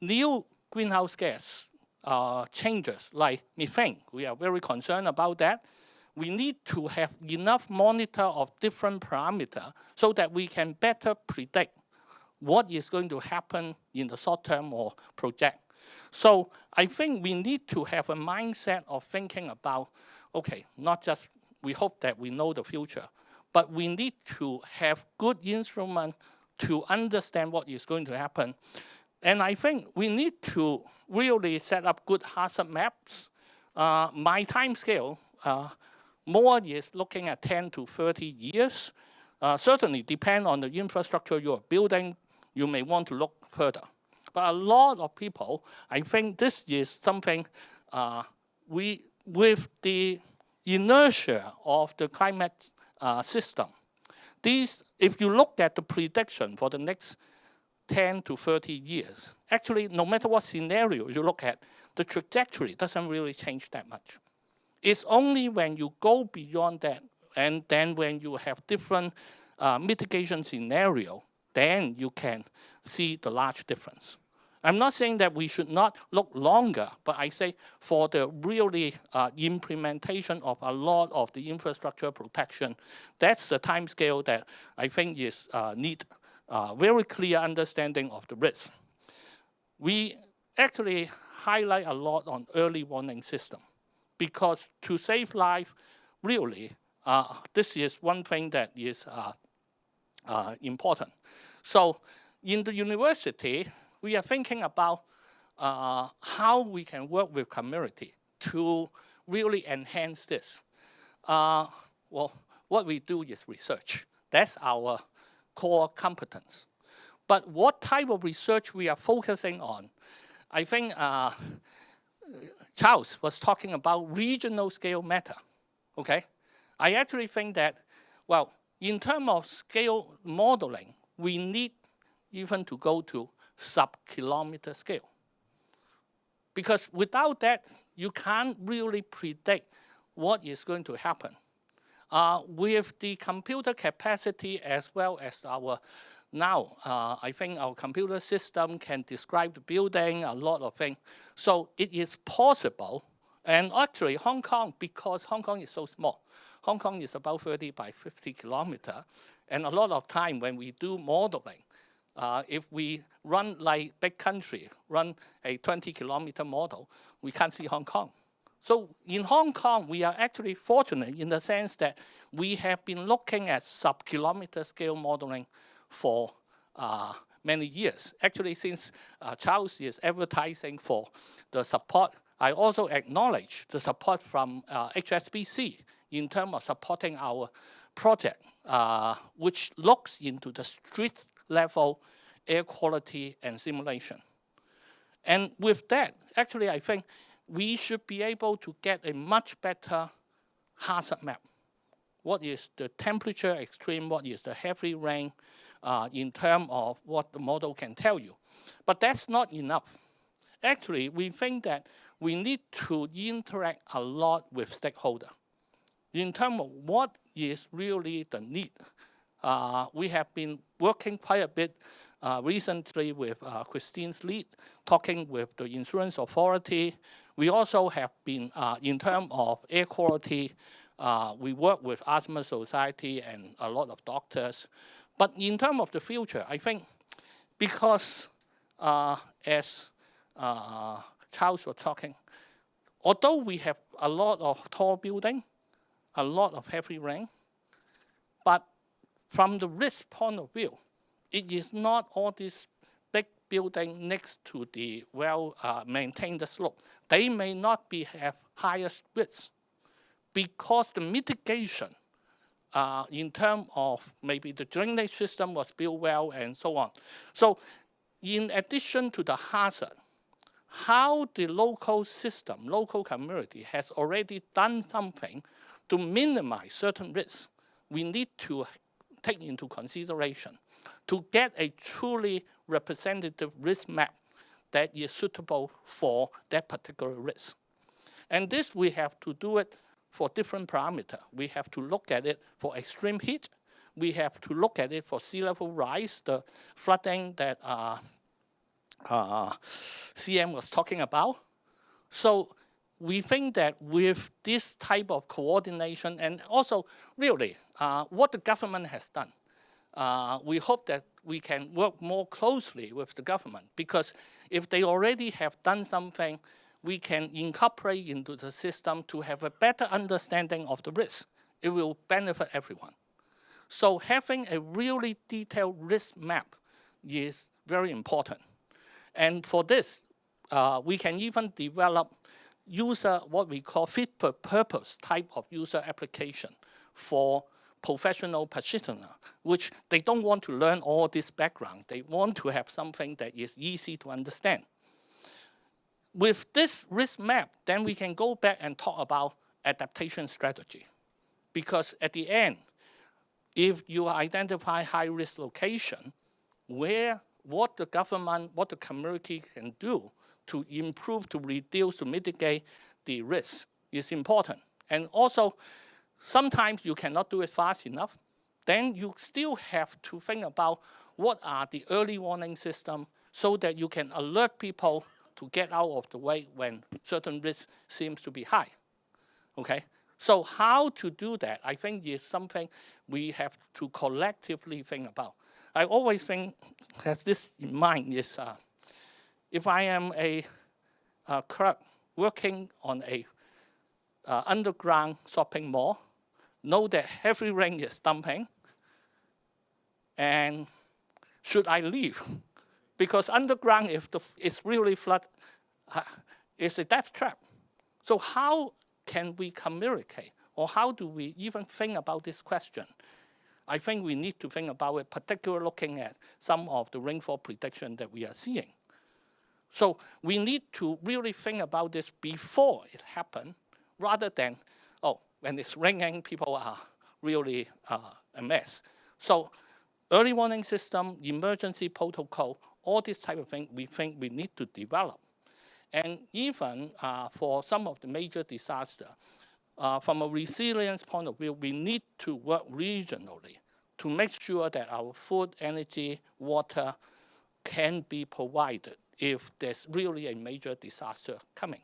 new greenhouse gas changes, like methane, we are very concerned about that. We need to have enough monitor of different parameters so that we can better predict what is going to happen in the short term or project. So I think we need to have a mindset of thinking about, okay, not just we hope that we know the future, but we need to have good instrument to understand what is going to happen. And I think we need to really set up good hazard maps. My time scale, more is looking at 10 to 30 years. Certainly depend on the infrastructure you're building, you may want to look further. But a lot of people, I think this is something with the inertia of the climate system, if you look at the prediction for the next 10 to 30 years, actually, no matter what scenario you look at, the trajectory doesn't really change that much. It's only when you go beyond that, and then when you have different mitigation scenario, then you can see the large difference. I'm not saying that we should not look longer, but I say for the really implementation of a lot of the infrastructure protection, that's the time scale that I think is need very clear understanding of the risk. We actually highlight a lot on early warning system, because to save life, really, this is one thing that is important. So in the university, we are thinking about how we can work with community to really enhance this. Well, what we do is research. That's our core competence. But what type of research we are focusing on? I think Charles was talking about regional scale matter, okay? I actually think that, well, in terms of scale modeling, we need even to go to sub-kilometer scale. Because without that, you can't really predict what is going to happen. With the computer capacity as well as our now, I think our computer system can describe the building, a lot of things. So it is possible, and actually Hong Kong, because Hong Kong is so small, Hong Kong is about 30 by 50 kilometers, and a lot of time when we do modeling, if we run like big country, run a 20-kilometer model, we can't see Hong Kong. So in Hong Kong, we are actually fortunate in the sense that we have been looking at sub-kilometer scale modeling for many years. Actually, since Charles is advertising for the support, I also acknowledge the support from HSBC in terms of supporting our project, which looks into the street level air quality and simulation. And with that, actually, I think we should be able to get a much better hazard map. What is the temperature extreme? What is the heavy rain in terms of what the model can tell you? But that's not enough. Actually, we think that we need to interact a lot with stakeholders in terms of what is really the need. We have been working quite a bit recently with Christine's lead, talking with the insurance authority. We also have been, in terms of air quality, we work with Asthma Society and a lot of doctors. But in terms of the future, I think because as Charles was talking, although we have a lot of tall building, a lot of heavy rain, but from the risk point of view, it is not all this big building next to the well-maintained slope. They may not have highest risk because the mitigation in terms of maybe the drainage system was built well and so on. So in addition to the hazard, how the local system, local community has already done something to minimize certain risks, we need to take into consideration to get a truly representative risk map that is suitable for that particular risk. And this we have to do it for different parameters. We have to look at it for extreme heat. We have to look at it for sea level rise, the flooding that CM was talking about. So we think that with this type of coordination, and also really what the government has done, we hope that we can work more closely with the government, because if they already have done something, we can incorporate into the system to have a better understanding of the risk. It will benefit everyone. So having a really detailed risk map is very important. And for this, we can even develop what we call fit for purpose type of user application for professional practitioner, which they don't want to learn all this background. They want to have something that is easy to understand. With this risk map, then we can go back and talk about adaptation strategy. Because at the end, if you identify high-risk location, what the government, what the community can do to improve, to reduce, to mitigate the risk is important. And also, sometimes you cannot do it fast enough. Then you still have to think about what are the early warning systems so that you can alert people to get out of the way when certain risk seems to be high, okay? So how to do that, I think, is something we have to collectively think about. I always think, has this in mind, is if I am a clerk working on a underground shopping mall, know that heavy rain is dumping, and should I leave? Because underground, if it's really flood, it's a death trap. So how can we communicate, or how do we even think about this question? I think we need to think about it, particularly looking at some of the rainfall prediction that we are seeing. So we need to really think about this before it happens, rather than, oh, when it's raining, people are really a mess. So early warning system, emergency protocol, all this type of thing, we think we need to develop. And even for some of the major disasters, from a resilience point of view, we need to work regionally to make sure that our food, energy, water can be provided if there's really a major disaster coming.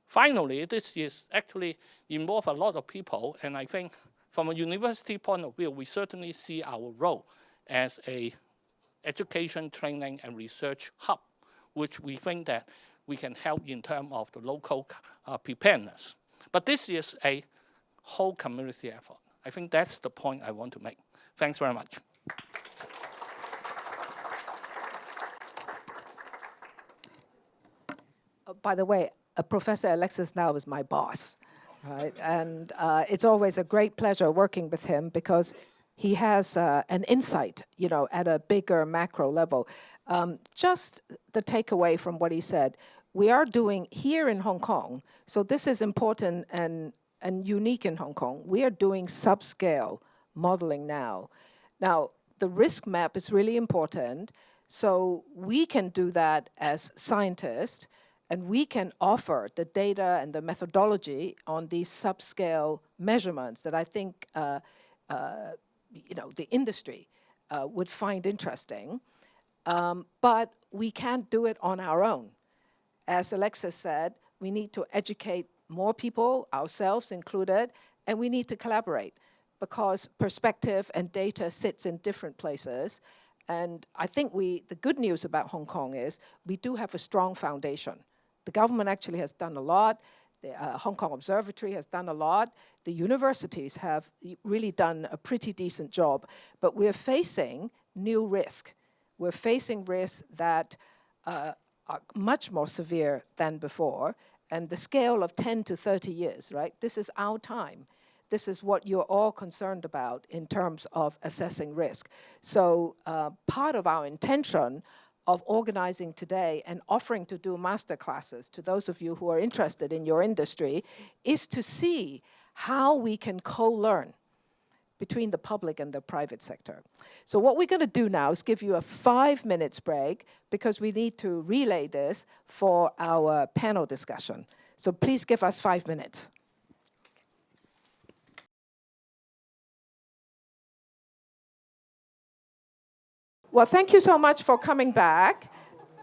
Finally, this is actually involve a lot of people, and I think from a university point of view, we certainly see our role as a education, training, and research hub, which we think that we can help in terms of the local preparedness. But this is a whole community effort. I think that's the point I want to make. Thanks very much. By the way, Professor Alexis now is my boss, right? And it's always a great pleasure working with him because he has an insight, you know, at a bigger macro level. Just the takeaway from what he said, we are doing here in Hong Kong, so this is important and unique in Hong Kong, we are doing subscale modeling now. Now, the risk map is really important, so we can do that as scientists, and we can offer the data and the methodology on these subscale measurements that I think you know, the industry would find interesting. But we can't do it on our own. As Alexis said, we need to educate more people, ourselves included, and we need to collaborate because perspective and data sits in different places. And I think the good news about Hong Kong is we do have a strong foundation. The government actually has done a lot. The Hong Kong Observatory has done a lot. The universities have really done a pretty decent job. But we're facing new risk. We're facing risks that are much more severe than before. And the scale of 10 to 30 years, right? This is our time. This is what you're all concerned about in terms of assessing risk. So part of our intention of organizing today and offering to do master classes to those of you who are interested in your industry is to see how we can co-learn between the public and the private sector. So what we're going to do now is give you a 5 minutes break because we need to relay this for our panel discussion. So please give us 5 minutes. Well, thank you so much for coming back.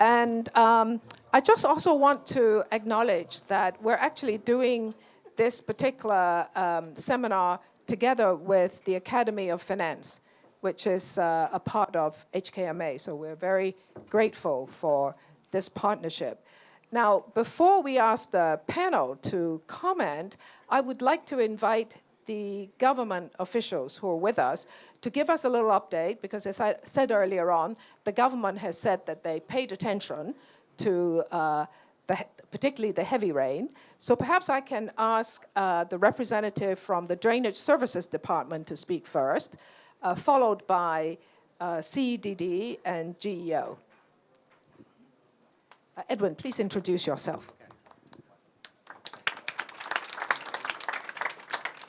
And I just also want to acknowledge that we're actually doing this particular seminar together with the Academy of Finance, which is a part of HKMA. So we're very grateful for this partnership. Now, before we ask the panel to comment, I would like to invite the government officials who are with us to give us a little update, because as I said earlier on, the government has said that they paid attention to particularly the heavy rain. So perhaps I can ask the representative from the Drainage Services Department to speak first, followed by CEDD and GEO. Edwin, please introduce yourself.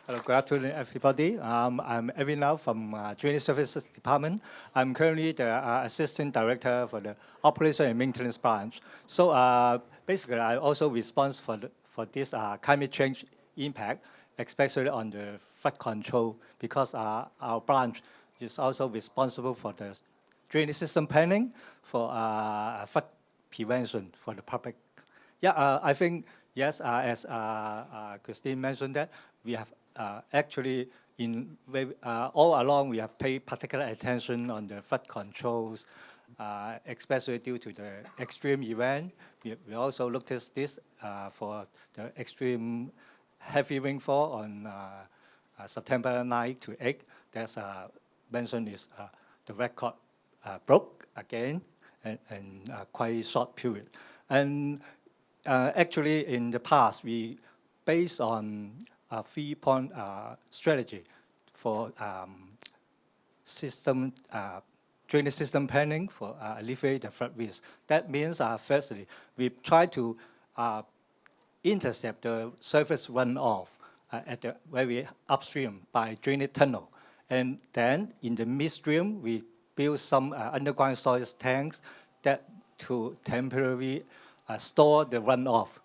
Hello, good afternoon, everybody. I'm Edwin Lau from Drainage Services Department. I'm currently the Assistant Director for the Operation and Maintenance Branch. So basically, I'm also responsible for this climate change impact, especially on the flood control, because our branch is also responsible for the drainage system planning for flood prevention for the public. Yeah, I think, yes, as Christine mentioned that, we have actually, all along, we have paid particular attention on the flood controls, especially due to the extreme event. We also looked at this for the extreme heavy rainfall on September 9 to 8. That's mentioned is the record broke again in a quite short period. And actually, in the past, we based on a 3-point strategy for drainage system planning for alleviate the flood risk. That means, firstly, we try to intercept the surface runoff at the very upstream by drainage tunnel. And then in the midstream, we build some underground storage tanks that to temporarily store the runoff.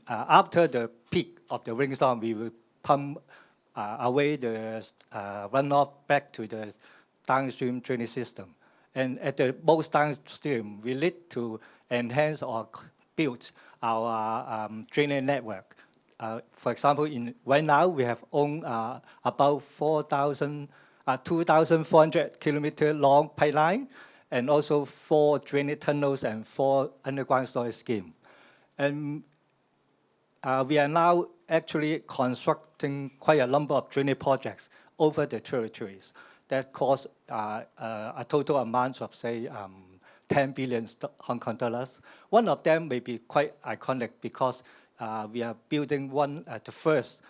After the peak of the rainstorm, we will pump away the runoff back to the downstream drainage system. And at the most downstream, we need to enhance or build our drainage network. For example, right now, we have owned about 2,400 kilometer long pipeline, and also 4 drainage tunnels and 4 underground storage schemes. And we are now actually constructing quite a number of drainage projects over the territories that cost a total amount of, say, 10 billion Hong Kong dollars. One of them may be quite iconic because we are building the first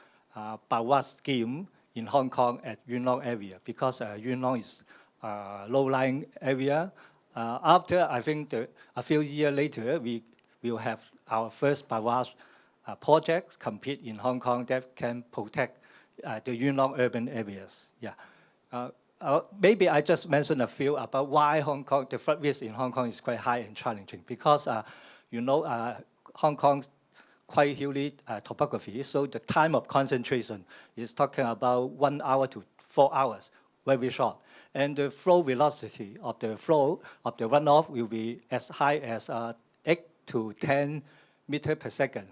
biowash scheme in Hong Kong at Yuen Long area, because Yuen Long is a low-lying area. After, I think, a few years later, we will have our first biowash projects complete in Hong Kong that can protect the Yuen Long urban areas. Yeah. Maybe I just mentioned a few about why the flood risk in Hong Kong is quite high and challenging, because Hong Kong's quite hilly topography, so the time of concentration is talking about 1 hour to 4 hours, very short. And the flow velocity of the flow of the runoff will be as high as 8 to 10 meters per second.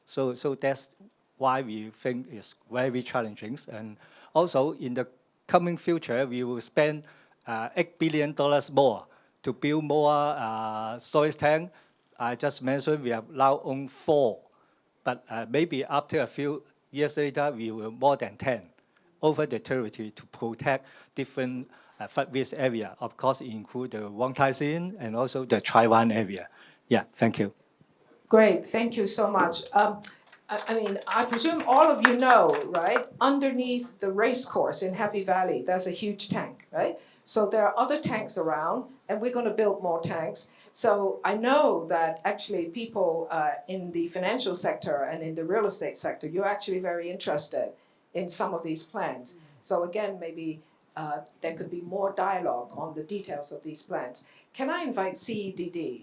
So that's why we think it's very challenging. And also in the coming future, we will spend $8 billion more to build more storage tanks. I just mentioned we have now owned 4, but maybe after a few years later, we will more than 10 over the territory to protect different flood risk area. Of course, include the Wong Tai Sin and also the Chai Wan area. Yeah, thank you. Great, thank you so much. I mean, I presume all of you know, right? Underneath the race course in Happy Valley, there's a huge tank, right? So there are other tanks around, and we're going to build more tanks. So I know that actually people in the financial sector and in the real estate sector, you're actually very interested in some of these plans. So again, maybe there could be more dialogue on the details of these plans. Can I invite CEDD?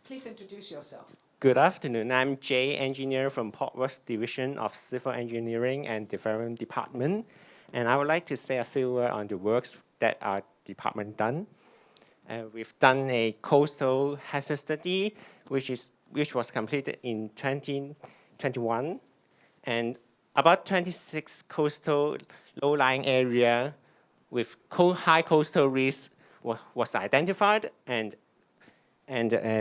Please introduce yourself. Good afternoon. I'm Jay, engineer from Portworks Division of Civil Engineering and Development Department. And I would like to say a few words on the works that our department done. We've done a coastal hazard study, which was completed in 2021. And about 26 coastal low-lying area with high coastal risk was identified, and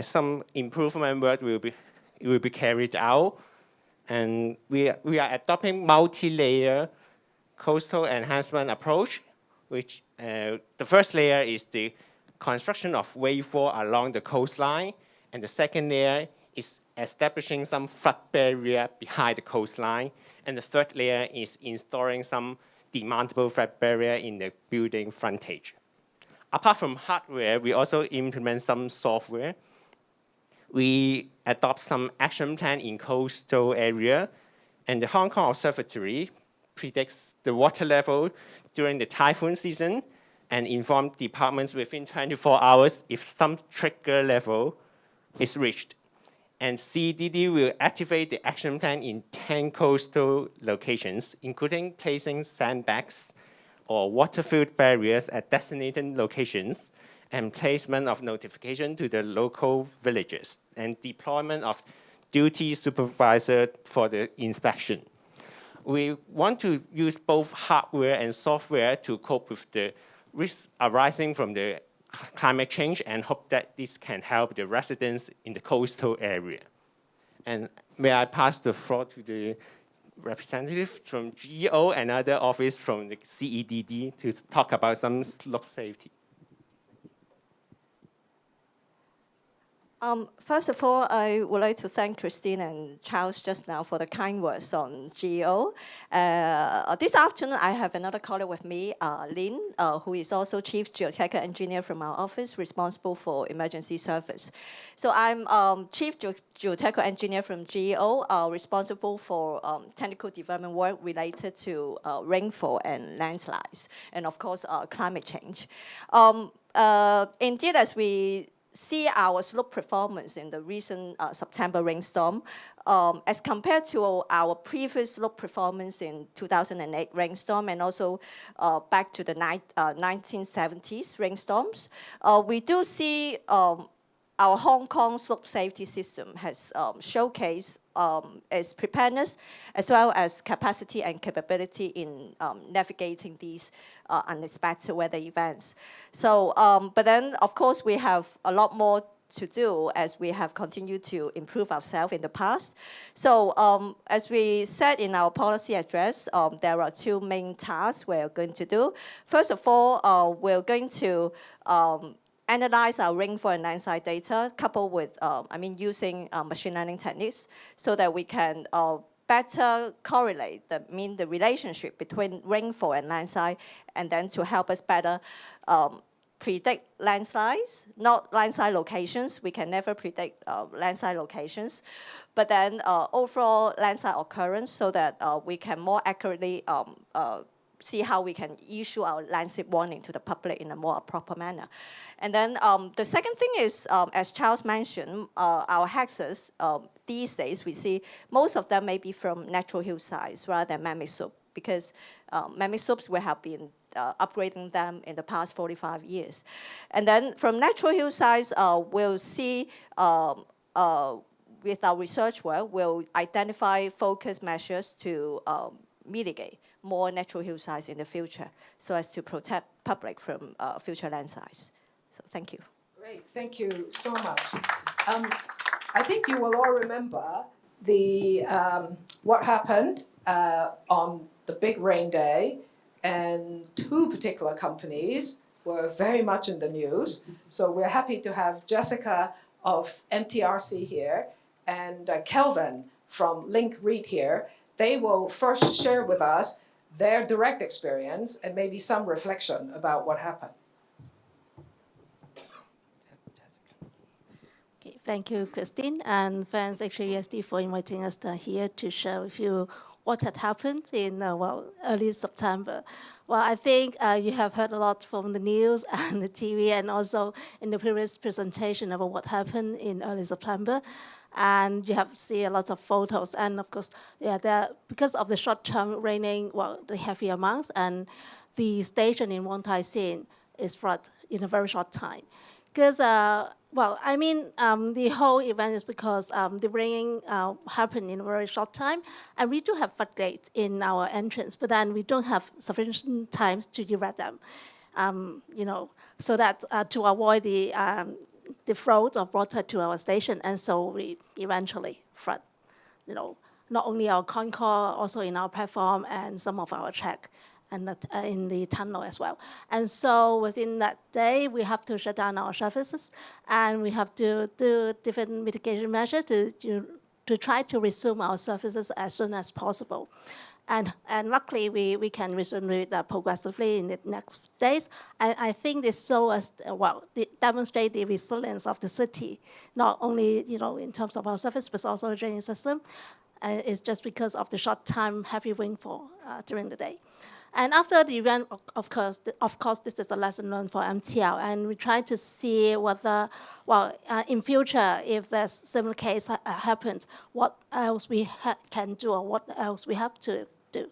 some improvement work will be carried out. And we are adopting multi-layer coastal enhancement approach, which the first layer is the construction of wave wall along the coastline, and the second layer is establishing some flood barrier behind the coastline, and the third layer is installing some demountable flood barrier in the building frontage. Apart from hardware, we also implement some software. We adopt some action plan in coastal area, and the Hong Kong Observatory predicts the water level during the typhoon season and inform departments within 24 hours if some trigger level is reached. And CDD will activate the action plan in 10 coastal locations, including placing sandbags or water-filled barriers at designated locations, and placement of notification to the local villages, and deployment of duty supervisor for the inspection. We want to use both hardware and software to cope with the risks arising from the climate change, and hope that this can help the residents in the coastal area. And may I pass the floor to the representative from GEO and other office from the CEDD to talk about some slope safety. First of all, I would like to thank Christine and Charles just now for the kind words on GEO. This afternoon, I have another colleague with me, Lynn, who is also Chief Geotechnical Engineer from our office, responsible for emergency service. So I'm Chief Geotechnical Engineer from GEO, responsible for technical development work related to rainfall and landslides, and of course, climate change. Indeed, as we see our slope performance in the recent September rainstorm, as compared to our previous slope performance in 2008 rainstorm, and also back to the 1970s rainstorms, we do see our Hong Kong slope safety system has showcased its preparedness, as well as capacity and capability in navigating these unexpected weather events. So, but then, of course, we have a lot more to do as we have continued to improve ourselves in the past. So, as we said in our policy address, there are two main tasks we're going to do. First of all, we're going to analyze our rainfall and landslide data, coupled with, using machine learning techniques, so that we can better correlate the relationship between rainfall and landslide, and then to help us better predict landslides, not landslide locations. We can never predict landslide locations, but then overall landslide occurrence, so that we can more accurately see how we can issue our landslide warning to the public in a more proper manner. And then the second thing is, as Charles mentioned, our hexes, these days we see most of them may be from natural hillsides rather than man-made slope, because man-made slopes we have been upgrading them in the past 45 years. And then from natural hillsides, we'll see with our research work, we'll identify focus measures to mitigate more natural hillsides in the future, so as to protect public from future landslides. So thank you. Great, thank you so much. I think you will all remember the what happened on the big rain day, and two particular companies were very much in the news. So we're happy to have Jessica of MTRC here and Kelvin from Link Reed here. They will first share with us their direct experience and maybe some reflection about what happened. Okay, thank you, Christine, and thanks HASD for inviting us here to share with you what had happened in early September. Well, I think you have heard a lot from the news and the TV, and also in the previous presentation about what happened in early September. And you have seen a lot of photos. And of course, yeah, because of the short-term raining, the heavy amounts, and the station in Wong Tai Sin is flooded in a very short time. Because, the whole event is because the raining happened in a very short time, and we do have floodgates in our entrance, but then we don't have sufficient times to erect them, so that to avoid the flow of water to our station, and so we eventually flood, not only our concourse, also in our platform and some of our track, and in the tunnel as well. And so within that day, we have to shut down our services, and we have to do different mitigation measures to try to resume our services as soon as possible. And luckily, we can resume it progressively in the next days. And I think this shows us, demonstrate the resilience of the city, not only in terms of our service, but also the drainage system. It's just because of the short time heavy rainfall during the day. And after the event, of course, this is a lesson learned for MTL, and we try to see whether, in future, if there's similar case happens, what else we can do, or what else we have to do.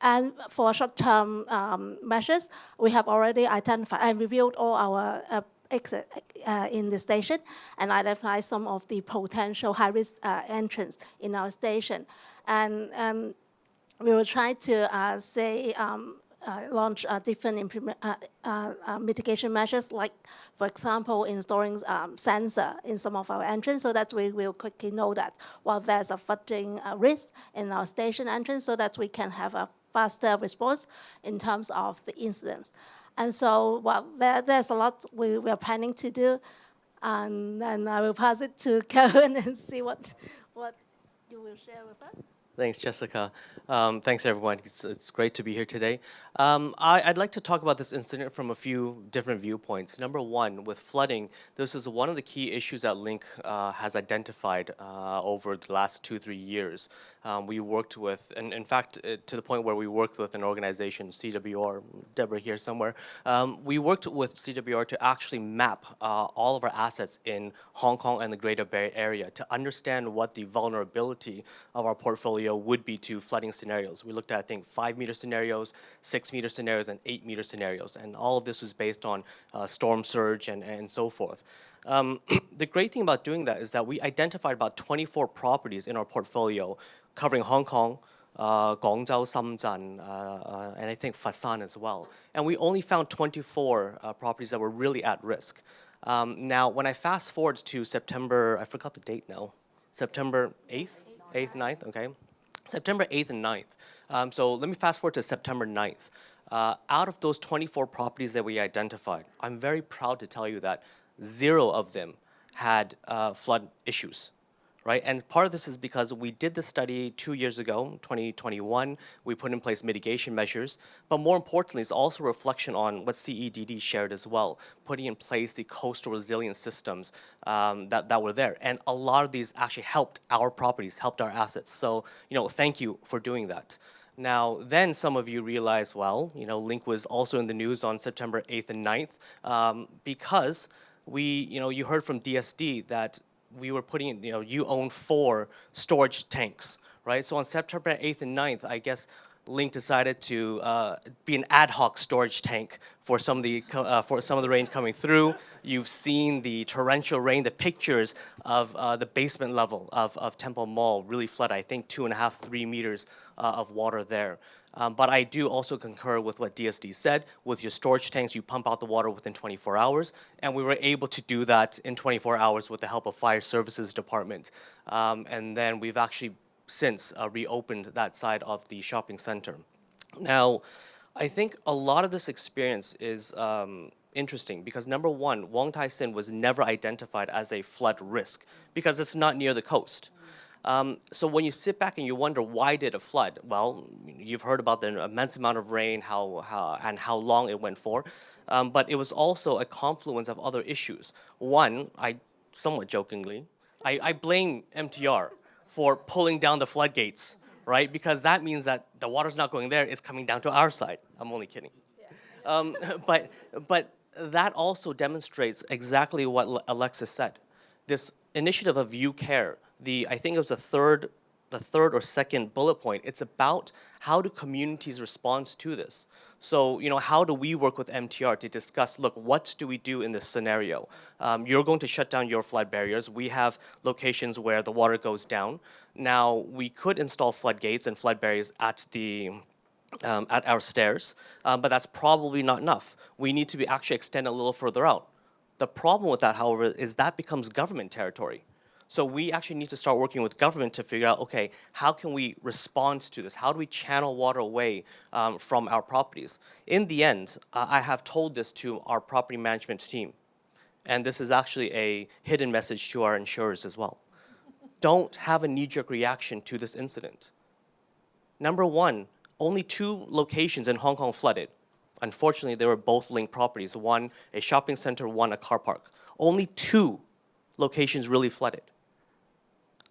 And for short-term measures, we have already identified and reviewed all our exit in the station, and identified some of the potential high-risk entrance in our station. And we will try to launch different mitigation measures, like, for example, installing sensor in some of our entrance, so that we will quickly know that there's a flooding risk in our station entrance, so that we can have a faster response in terms of the incidents. And so, there's a lot we are planning to do, and then I will pass it to Karen and see what you will share with us. Thanks, Jessica. Thanks, everyone. It's great to be here today. I'd like to talk about this incident from a few different viewpoints. Number one, with flooding, this is one of the key issues that Link has identified over the last 2-3 years. We worked with, and in fact, to the point where we worked with an organization, CWR, Deborah here somewhere, we worked with CWR to actually map all of our assets in Hong Kong and the Greater Bay Area to understand what the vulnerability of our portfolio would be to flooding scenarios. We looked at, I think, 5-meter scenarios, 6-meter scenarios, and 8-meter scenarios, and all of this was based on storm surge and so forth. The great thing about doing that is that we identified about 24 properties in our portfolio covering Hong Kong, Guangzhou, Shenzhen, and I think Fasan as well. And we only found 24 properties that were really at risk. Now, when I fast forward to September, I forgot the date now, September 8th, 9th, okay. September 8th and 9th. So let me fast forward to September 9th. Out of those 24 properties that we identified, I'm very proud to tell you that 0 of them had flood issues, right? And part of this is because we did the study 2 years ago, 2021. We put in place mitigation measures, but more importantly, it's also a reflection on what CEDD shared as well, putting in place the coastal resilience systems that were there. And a lot of these actually helped our properties, helped our assets. So, thank you for doing that. Now, then some of you realize, Link was also in the news on September 8th and 9th because you heard from DSD that we were putting in, you own 4 storage tanks, right? So on September 8th and 9th, I guess Link decided to be an ad hoc storage tank for some of the rain coming through. You've seen the torrential rain, the pictures of the basement level of Temple Mall really flood, I think 2.5, 3 meters of water there. But I do also concur with what DSD said. With your storage tanks, you pump out the water within 24 hours, and we were able to do that in 24 hours with the help of Fire Services Department. And then we've actually since reopened that side of the shopping center. Now, I think a lot of this experience is interesting because number one, Wong Tai Sin was never identified as a flood risk because it's not near the coast. So when you sit back and you wonder why did it flood, well, you've heard about the immense amount of rain, how long it went for, but it was also a confluence of other issues. One, I somewhat jokingly, I blame MTR for pulling down the floodgates, right? Because that means that the water's not going there, it's coming down to our side. I'm only kidding. Yeah. But that also demonstrates exactly what Alexis said. This initiative of You Care, I think it was the third or second bullet point, it's about how do communities respond to this. So, how do we work with MTR to discuss, look, what do we do in this scenario? You're going to shut down your flood barriers. We have locations where the water goes down. Now, we could install floodgates and flood barriers at our stairs, but that's probably not enough. We need to be actually extend a little further out. The problem with that, however, is that becomes government territory. So we actually need to start working with government to figure out, okay, how can we respond to this? How do we channel water away from our properties? In the end, I have told this to our property management team, and this is actually a hidden message to our insurers as well. Don't have a knee-jerk reaction to this incident. Number one, only 2 locations in Hong Kong flooded. Unfortunately, they were both linked properties, one a shopping center, one a car park. Only 2 locations really flooded.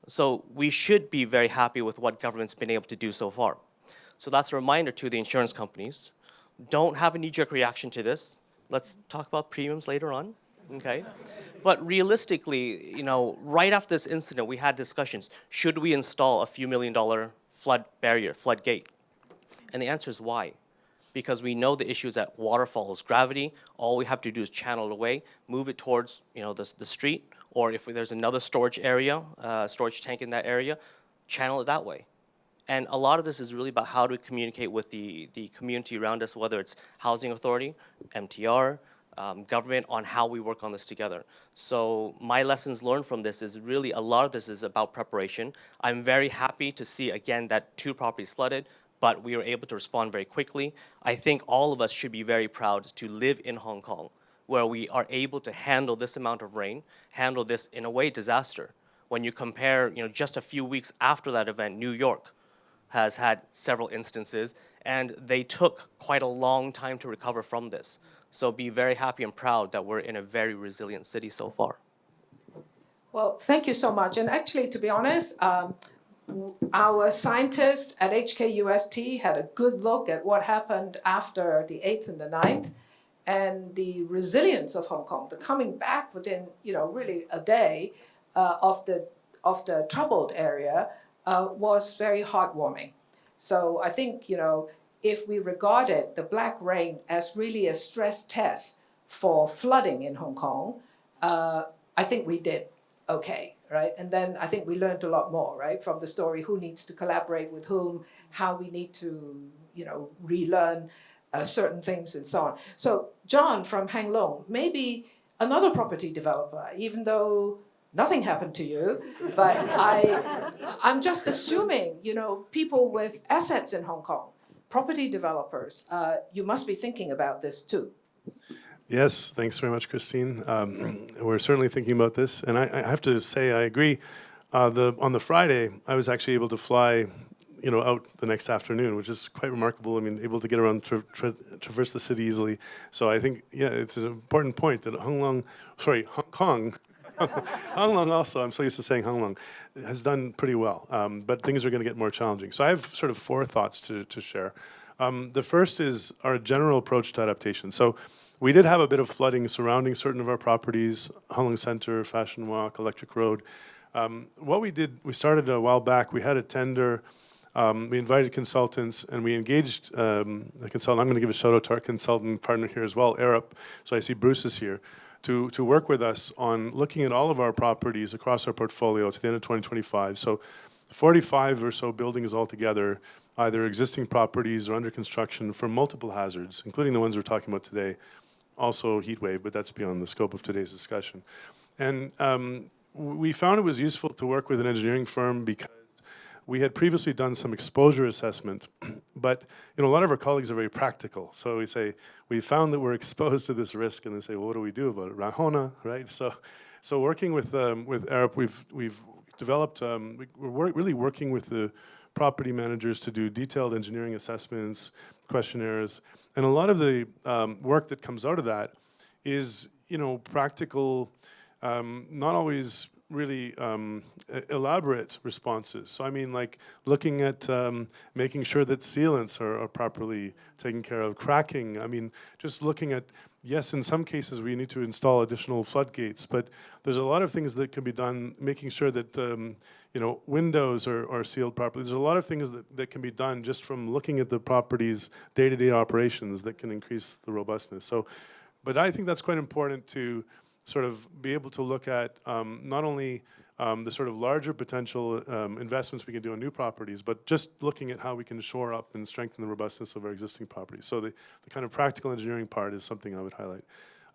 So we should be very happy with what government's been able to do so far. So that's a reminder to the insurance companies. Don't have a knee-jerk reaction to this. Let's talk about premiums later on, okay? But realistically, right after this incident, we had discussions. Should we install a few $1 million flood barrier, flood gate? And the answer is why? Because we know the issue is that water follows gravity. All we have to do is channel it away, move it towards the street, or if there's another storage area, storage tank in that area, channel it that way. And a lot of this is really about how to communicate with the community around us, whether it's housing authority, MTR, government, on how we work on this together. So my lessons learned from this is really a lot of this is about preparation. I'm very happy to see, again, that 2 properties flooded, but we were able to respond very quickly. I think all of us should be very proud to live in Hong Kong, where we are able to handle this amount of rain, handle this, in a way, disaster. When you compare, just a few weeks after that event, New York has had several instances, and they took quite a long time to recover from this. So be very happy and proud that we're in a very resilient city so far. Well, thank you so much. And actually, to be honest, our scientists at HKUST had a good look at what happened after the 8th and the 9th, and the resilience of Hong Kong, the coming back within, really a day of the troubled area was very heartwarming. So I think, if we regarded the black rain as really a stress test for flooding in Hong Kong, I think we did okay, right? And then I think we learned a lot more, right, from the story, who needs to collaborate with whom, how we need to, relearn certain things and so on. So John from Hang Lung, maybe another property developer, even though nothing happened to you, but I'm just assuming, people with assets in Hong Kong, property developers, you must be thinking about this too. Yes, thanks very much, Christine. We're certainly thinking about this, and I have to say I agree. On the Friday, I was actually able to fly, out the next afternoon, which is quite remarkable. I mean, able to get around, traverse the city easily. So I think, yeah, it's an important point that Hong Kong, Hang Lung also, I'm so used to saying Hang Lung, has done pretty well, but things are going to get more challenging. So I have sort of 4 thoughts to share. The first is our general approach to adaptation. So we did have a bit of flooding surrounding certain of our properties, Hang Lung Center, Fashion Walk, Electric Road. What we did, we started a while back, we had a tender, we invited consultants, and we engaged a consultant. I'm going to give a shout out to our consultant partner here as well, Arup. So I see Bruce is here. To work with us on looking at all of our properties across our portfolio to the end of 2025. So 45 or so buildings altogether, either existing properties or under construction for multiple hazards, including the ones we're talking about today, also heat wave, but that's beyond the scope of today's discussion. And we found it was useful to work with an engineering firm because we had previously done some exposure assessment, but a lot of our colleagues are very practical. So we say, we found that we're exposed to this risk, and they say, well, what do we do about it? Rahona, right? So working with Arup, we've developed, we're really working with the property managers to do detailed engineering assessments, questionnaires, and a lot of the work that comes out of that is, practical, not always really elaborate responses. So I mean, like looking at making sure that sealants are properly taken care of, cracking. I mean, just looking at, yes, in some cases we need to install additional floodgates, but there's a lot of things that can be done, making sure that you know, windows are sealed properly. There's a lot of things that can be done just from looking at the property's day-to-day operations that can increase the robustness. So, but I think that's quite important to sort of be able to look at not only the sort of larger potential investments we can do on new properties, but just looking at how we can shore up and strengthen the robustness of our existing properties. So the kind of practical engineering part is something I would highlight.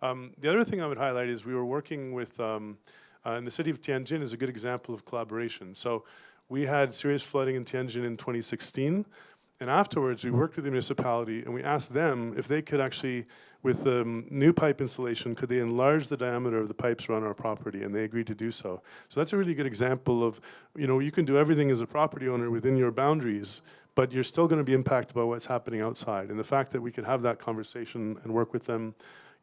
The other thing I would highlight is we were working with, in the city of Tianjin is a good example of collaboration. So we had serious flooding in Tianjin in 2016. And afterwards, we worked with the municipality and we asked them if they could actually, with new pipe installation, could they enlarge the diameter of the pipes around our property, and they agreed to do so. So that's a really good example of, you know, you can do everything as a property owner within your boundaries, but you're still going to be impacted by what's happening outside. And the fact that we could have that conversation and work with them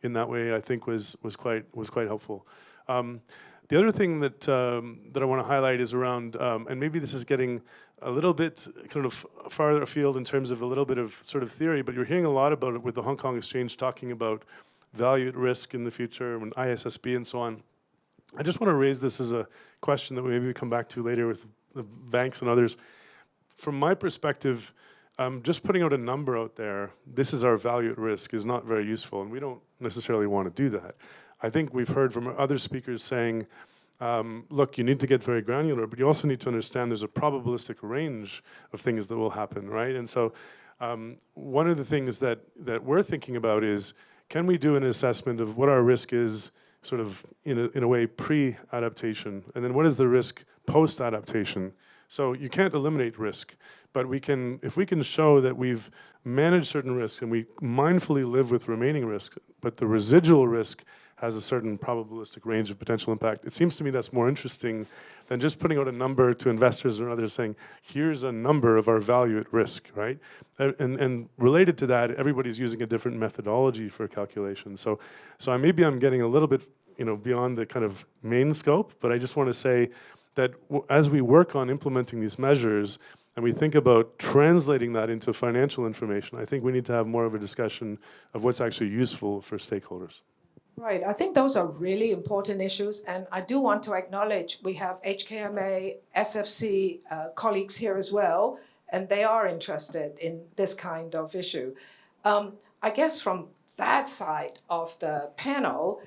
in that way, I think was quite helpful. The other thing that I want to highlight is around, and maybe this is getting a little bit kind of farther afield in terms of a little bit of sort of theory, but you're hearing a lot about it with the Hong Kong Exchange talking about value at risk in the future and ISSB and so on. I just want to raise this as a question that maybe we come back to later with the banks and others. From my perspective, just putting out a number out there, this is our value at risk, is not very useful, and we don't necessarily want to do that. I think we've heard from other speakers saying, look, you need to get very granular, but you also need to understand there's a probabilistic range of things that will happen, right? And so one of the things that we're thinking about is, can we do an assessment of what our risk is sort of in a way pre-adaptation, and then what is the risk post-adaptation? So you can't eliminate risk, but we can, if we can show that we've managed certain risks and we mindfully live with remaining risk, but the residual risk has a certain probabilistic range of potential impact. It seems to me that's more interesting than just putting out a number to investors or others saying, here's a number of our value at risk, right? And related to that, everybody's using a different methodology for calculation. So maybe I'm getting a little bit, you know, beyond the kind of main scope, but I just want to say that as we work on implementing these measures and we think about translating that into financial information, I think we need to have more of a discussion of what's actually useful for stakeholders. Right, I think those are really important issues, and I do want to acknowledge we have HKMA, SFC colleagues here as well, and they are interested in this kind of issue. I guess from that side of the panel,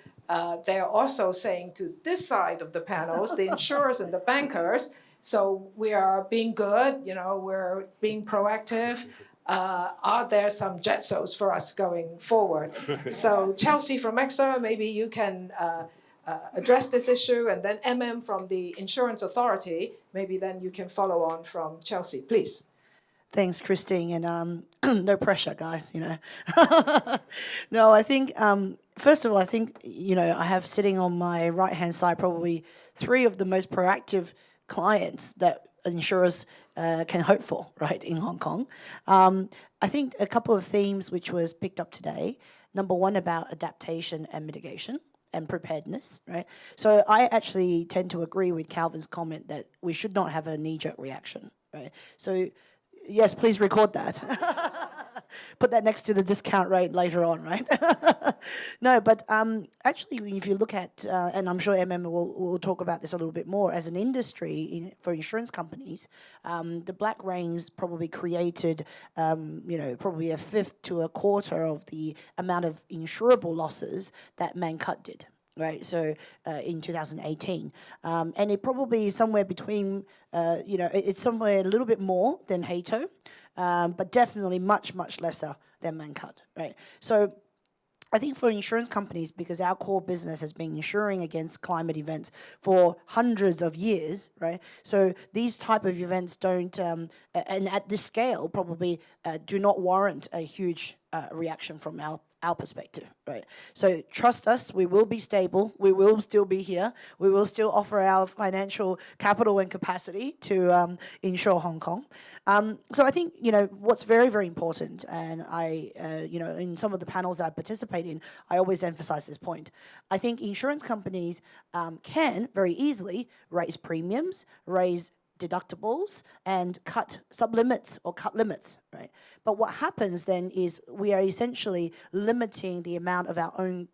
they're also saying to this side of the panels, the insurers and the bankers, so we are being good, you know, we're being proactive. Are there some jetsos for us going forward? So Chelsea from EXA, maybe you can address this issue, and then MM from the Insurance Authority, maybe then you can follow on from Chelsea, please. Thanks, Christine, and no pressure, guys, you know. No, I think, first of all, I think, you know, I have sitting on my right-hand side probably 3 of the most proactive clients that insurers can hope for, right, in Hong Kong. I think a couple of themes which was picked up today. Number 1, about adaptation and mitigation and preparedness, right? So I actually tend to agree with Calvin's comment that we should not have a knee-jerk reaction, right? So yes, please record that. Put that next to the discount rate later on, right? No, but actually, if you look at, and I'm sure will talk about this a little bit more, as an industry for insurance companies, the black rains probably created, you know, probably a 1/5 to a 1/4 of the amount of insurable losses that Mancut did. Right, so in 2018, and it probably is somewhere between, you know, it's somewhere a little bit more than Hato, but definitely much lesser than Mancut, right? So I think for insurance companies, because our core business has been insuring against climate events for hundreds of years, right? So these type of events don't, and at this scale, probably do not warrant a huge reaction from our our perspective, right? So trust us, we will be stable, we will still be here, we will still offer our financial capital and capacity to insure Hong Kong. So I think, what's very, very important, and I, in some of the panels that I participate in, I always emphasize this point. I think insurance companies can very easily raise premiums, raise deductibles, and cut sublimits or cut limits, right? But what happens then is we are essentially limiting the amount of our own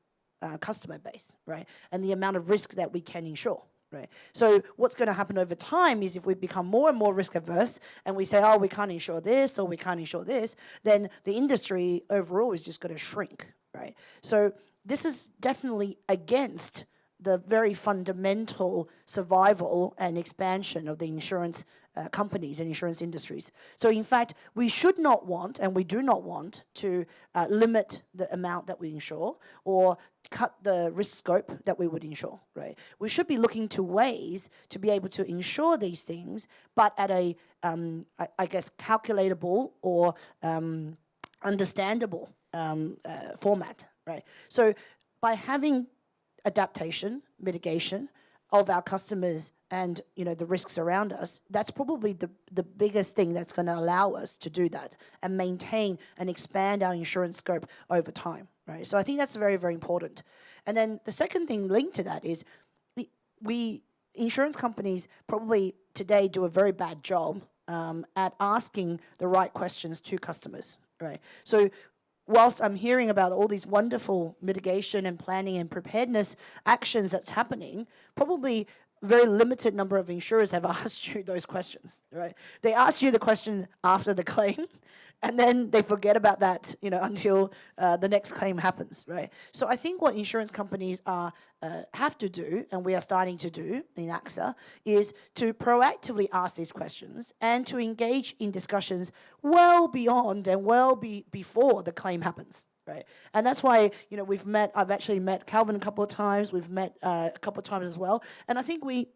customer base, right? And the amount of risk that we can insure, right? So what's going to happen over time is if we become more and more risk averse and we say, oh, we can't insure this or we can't insure this, then the industry overall is just going to shrink, right? So this is definitely against the very fundamental survival and expansion of the insurance companies and insurance industries. So in fact, we should not want, and we do not want, to limit the amount that we insure or cut the risk scope that we would insure, right? We should be looking to ways to be able to insure these things, but at a, I guess, calculatable or understandable format, right? So by having adaptation, mitigation of our customers and the risks around us, that's probably the biggest thing that's going to allow us to do that and maintain and expand our insurance scope over time, right? So I think that's very, very important. And then the second thing linked to that is we insurance companies probably today do a very bad job at asking the right questions to customers, right? So whilst I'm hearing about all these wonderful mitigation and planning and preparedness actions that's happening, probably a very limited number of insurers have asked you those questions, right? They ask you the question after the claim, and then they forget about that, until the next claim happens, right? So I think what insurance companies have to do, and we are starting to do in AXA, is to proactively ask these questions and to engage in discussions well beyond and before the claim happens, right? And that's why, I've actually met Calvin a couple of times, we've met a couple of times as well, and I think we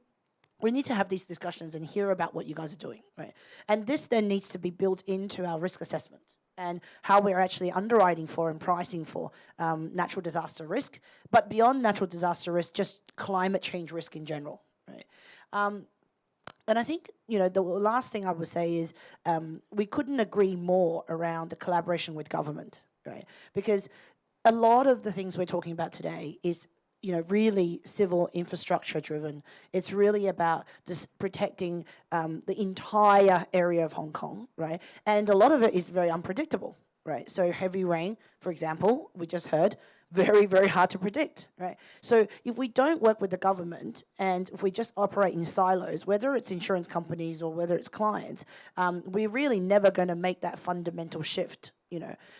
need to have these discussions and hear about what you guys are doing, right? And this then needs to be built into our risk assessment and how we're actually underwriting for and pricing for natural disaster risk, but beyond natural disaster risk, just climate change risk in general, right? And I think, the last thing I would say is we couldn't agree more around the collaboration with government, right? Because a lot of the things we're talking about today is really civil infrastructure driven. It's really about just protecting the entire area of Hong Kong, right? And a lot of it is very unpredictable, right? So heavy rain, for example, we just heard, very, very hard to predict, right? So if we don't work with the government and if we just operate in silos, whether it's insurance companies or whether it's clients, we're really never going to make that fundamental shift.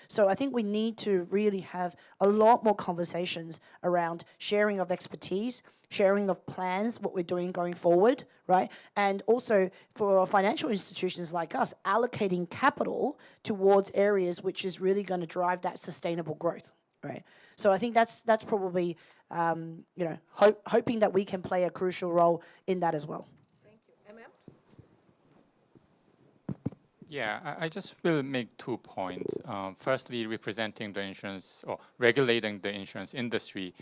So I think we need to really have a lot more conversations around sharing of expertise, sharing of plans, what we're doing going forward, right? And also for financial institutions like us, allocating capital towards areas which is really going to drive that sustainable growth, right? So I think that's probably, hoping that we can play a crucial role in that as well. Yeah, I just will make 2 points. Firstly, representing the insurance or regulating the insurance industry.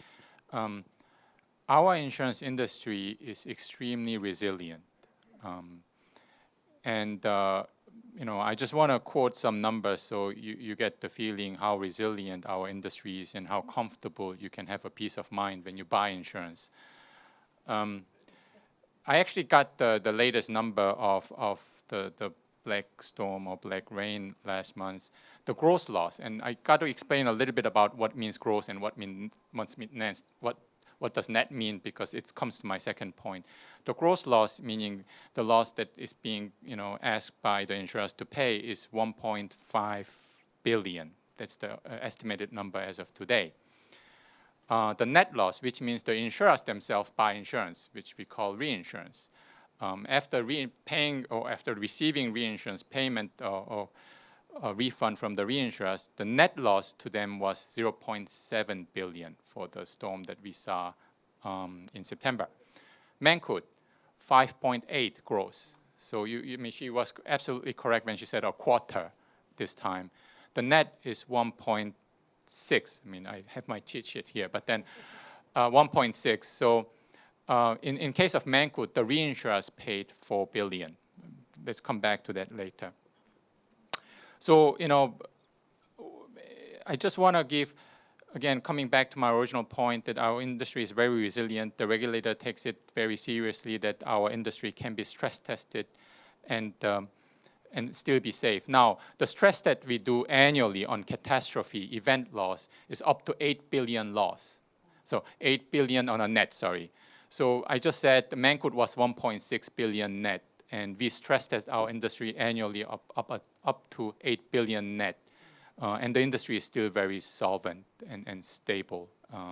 Our insurance industry is extremely resilient. I just want to quote some numbers so you get the feeling how resilient our industry is and how comfortable you can have a peace of mind when you buy insurance. I actually got the latest number of the black storm or black rain last month, the gross loss, and I got to explain a little bit about what means gross and what does net mean, because it comes to my second point. The gross loss, meaning the loss that is being asked by the insurers to pay, is 1.5 billion. That's the estimated number as of today. The net loss, which means the insurers themselves buy insurance, which we call reinsurance. After paying or after receiving reinsurance payment or refund from the reinsurers, the net loss to them was 0.7 billion for the storm that we saw in September. Mancun, 5.8 gross. So she was absolutely correct when she said a quarter this time. The net is 1.7 1.6. I mean, I have my cheat sheet here, but then 1.6. So in case of Mancwood, the reinsurers paid $4 billion. Let's come back to that later. So, you know, I just want to give, again, coming back to my original point that our industry is very resilient. The regulator takes it very seriously that our industry can be stress tested and still be safe. Now, the stress that we do annually on catastrophe event loss is up to 8 billion loss. So 8 billion on a net, sorry. So I just said the Mancwood was 1.6 billion net, and we stress test our industry annually up to 8 billion net. And the industry is still very solvent and stable.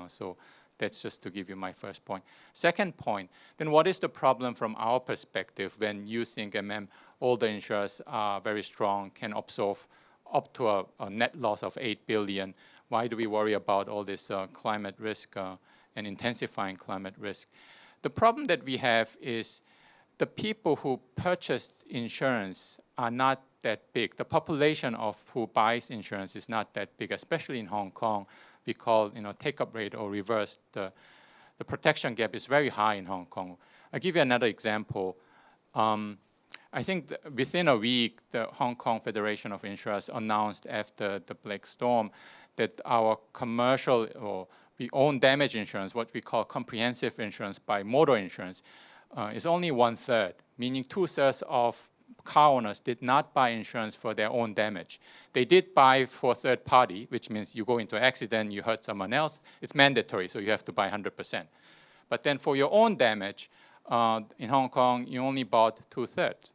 So that's just to give you my first point. Second point, then what is the problem from our perspective when you think all the insurers are very strong, can absorb up to a net loss of 8 billion? Why do we worry about all this climate risk and intensifying climate risk? The problem that we have is the people who purchased insurance are not that big. The population of who buys insurance is not that big, especially in Hong Kong. We call, take-up rate or reverse. The protection gap is very high in Hong Kong. I'll give you another example. I think within a week, the Hong Kong Federation of Insurers announced after the Black Storm that our commercial or we own damage insurance, what we call comprehensive insurance by motor insurance, is only 1/3, meaning 2/3 of car owners did not buy insurance for their own damage. They did buy for third party, which means you go into an accident, you hurt someone else, it's mandatory, so you have to buy 100%. But then for your own damage, in Hong Kong, you only bought 2/3.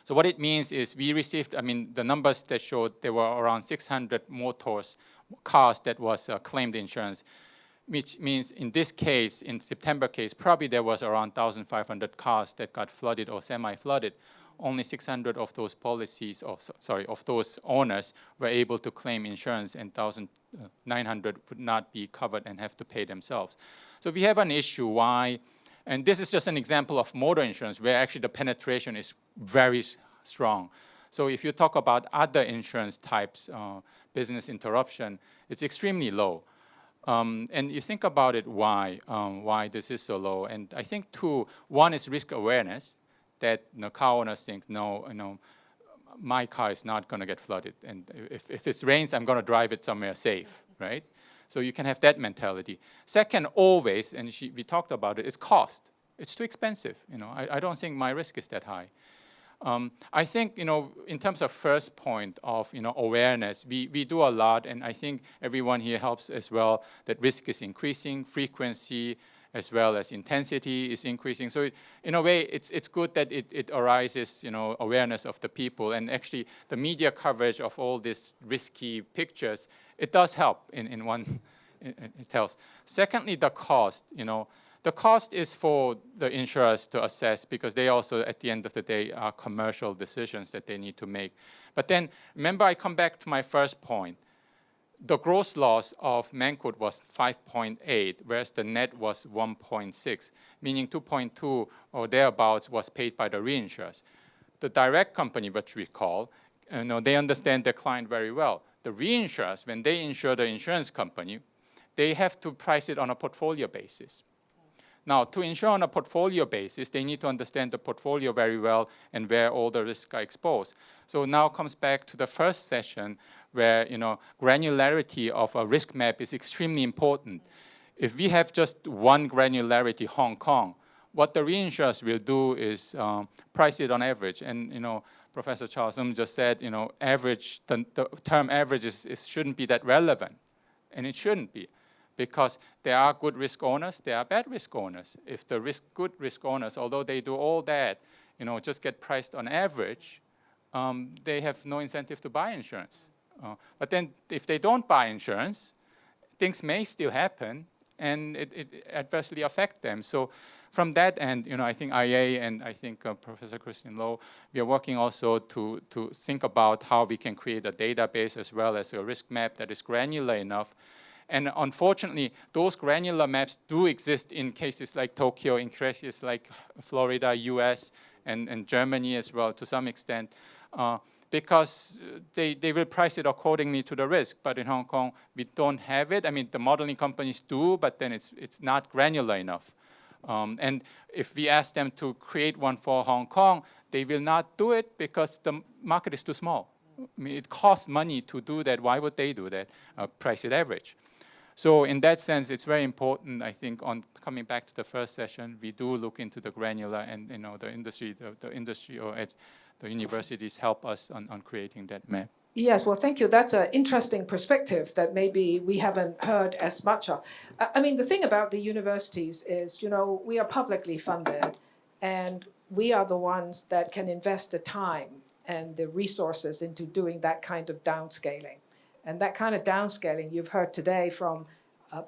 So what it means is we received, the numbers that showed there were around 600 cars that was claimed insurance, which means in this case, in September case, probably there was around 1,500 cars that got flooded or semi-flooded. Only 600 of those policies, of those owners were able to claim insurance, and 1,900 would not be covered and have to pay themselves. So we have an issue why, and this is just an example of motor insurance where actually the penetration is very strong. So if you talk about other insurance types, business interruption, it's extremely low. And you think about it, why this is so low. And I think one is risk awareness, that car owners think, no, my car is not going to get flooded. And if it rains, I'm going to drive it somewhere safe, right? So you can have that mentality. Second, always, and we talked about it, is cost. It's too expensive. I don't think my risk is that high. I think, in terms of first point of, awareness, we do a lot, and I think everyone here helps as well, that risk is increasing, frequency as well as intensity is increasing. So in a way, it's good that it arises, awareness of the people, and actually the media coverage of all these risky pictures, it does help in one, it tells. Secondly, the cost, the cost is for the insurers to assess because they also, at the end of the day, are commercial decisions that they need to make. But then, remember, I come back to my first point. The gross loss of Mancwood was 5.8, whereas the net was 1.6, meaning 2.2 or thereabouts was paid by the reinsurers. The direct company, which we call, they understand their client very well. The reinsurers, when they insure the insurance company, they have to price it on a portfolio basis. Now, to insure on a portfolio basis, they need to understand the portfolio very well and where all the risks are exposed. So now comes back to the first session where, granularity of a risk map is extremely important. If we have just one granularity, Hong Kong, what the reinsurers will do is price it on average. And, Professor Charles just said, average, the term average shouldn't be that relevant, and it shouldn't be. Because there are good risk owners, there are bad risk owners. If the good risk owners, although they do all that, just get priced on average, they have no incentive to buy insurance. But then if they don't buy insurance, things may still happen, and it adversely affect them. So from that end, I think IA and I think Professor Christine Low, we are working also to think about how we can create a database as well as a risk map that is granular enough. And unfortunately, those granular maps do exist in cases like Tokyo, in cases like Florida, US, and Germany as well, to some extent. because they will price it accordingly to the risk. But in Hong Kong, we don't have it. I mean, the modeling companies do, but then it's not granular enough. And if we ask them to create one for Hong Kong, they will not do it because the market is too small. I mean, it costs money to do that. Why would they do that? Price it average. So in that sense, it's very important, I think, on coming back to the first session, we do look into the granular, and the industry or the universities help us on creating that map. Yes, well, thank you. That's an interesting perspective that maybe we haven't heard as much of. I mean, the thing about the universities is, we are publicly funded, and we are the ones that can invest the time and the resources into doing that kind of downscaling. And that kind of downscaling you've heard today from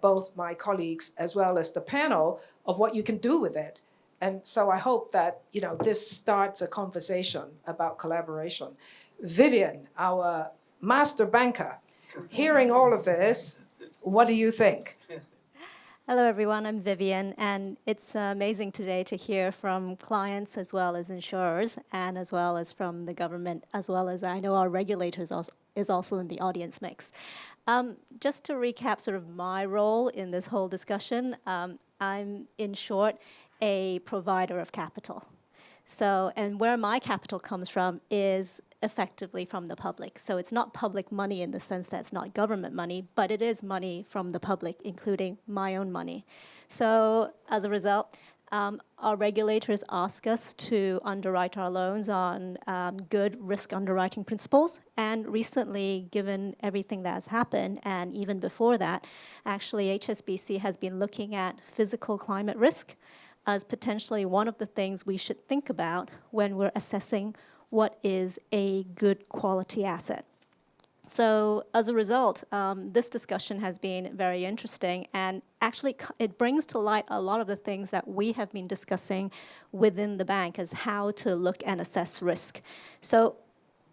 both my colleagues as well as the panel of what you can do with it. And so I hope that, this starts a conversation about collaboration. Vivian, our master banker, hearing all of this, what do you think? Hello, everyone. I'm Vivian, and it's amazing today to hear from clients as well as insurers, and as well as from the government, as well as I know our regulators is also in the audience mix. Just to recap sort of my role in this whole discussion, I'm, in short, a provider of capital. So, and where my capital comes from is effectively from the public. So it's not public money in the sense that it's not government money, but it is money from the public, including my own money. So as a result, our regulators ask us to underwrite our loans on good risk underwriting principles. And recently, given everything that has happened, and even before that, actually HSBC has been looking at physical climate risk as potentially one of the things we should think about when we're assessing what is a good quality asset. So as a result, this discussion has been very interesting, and actually it brings to light a lot of the things that we have been discussing within the bank as how to look and assess risk. So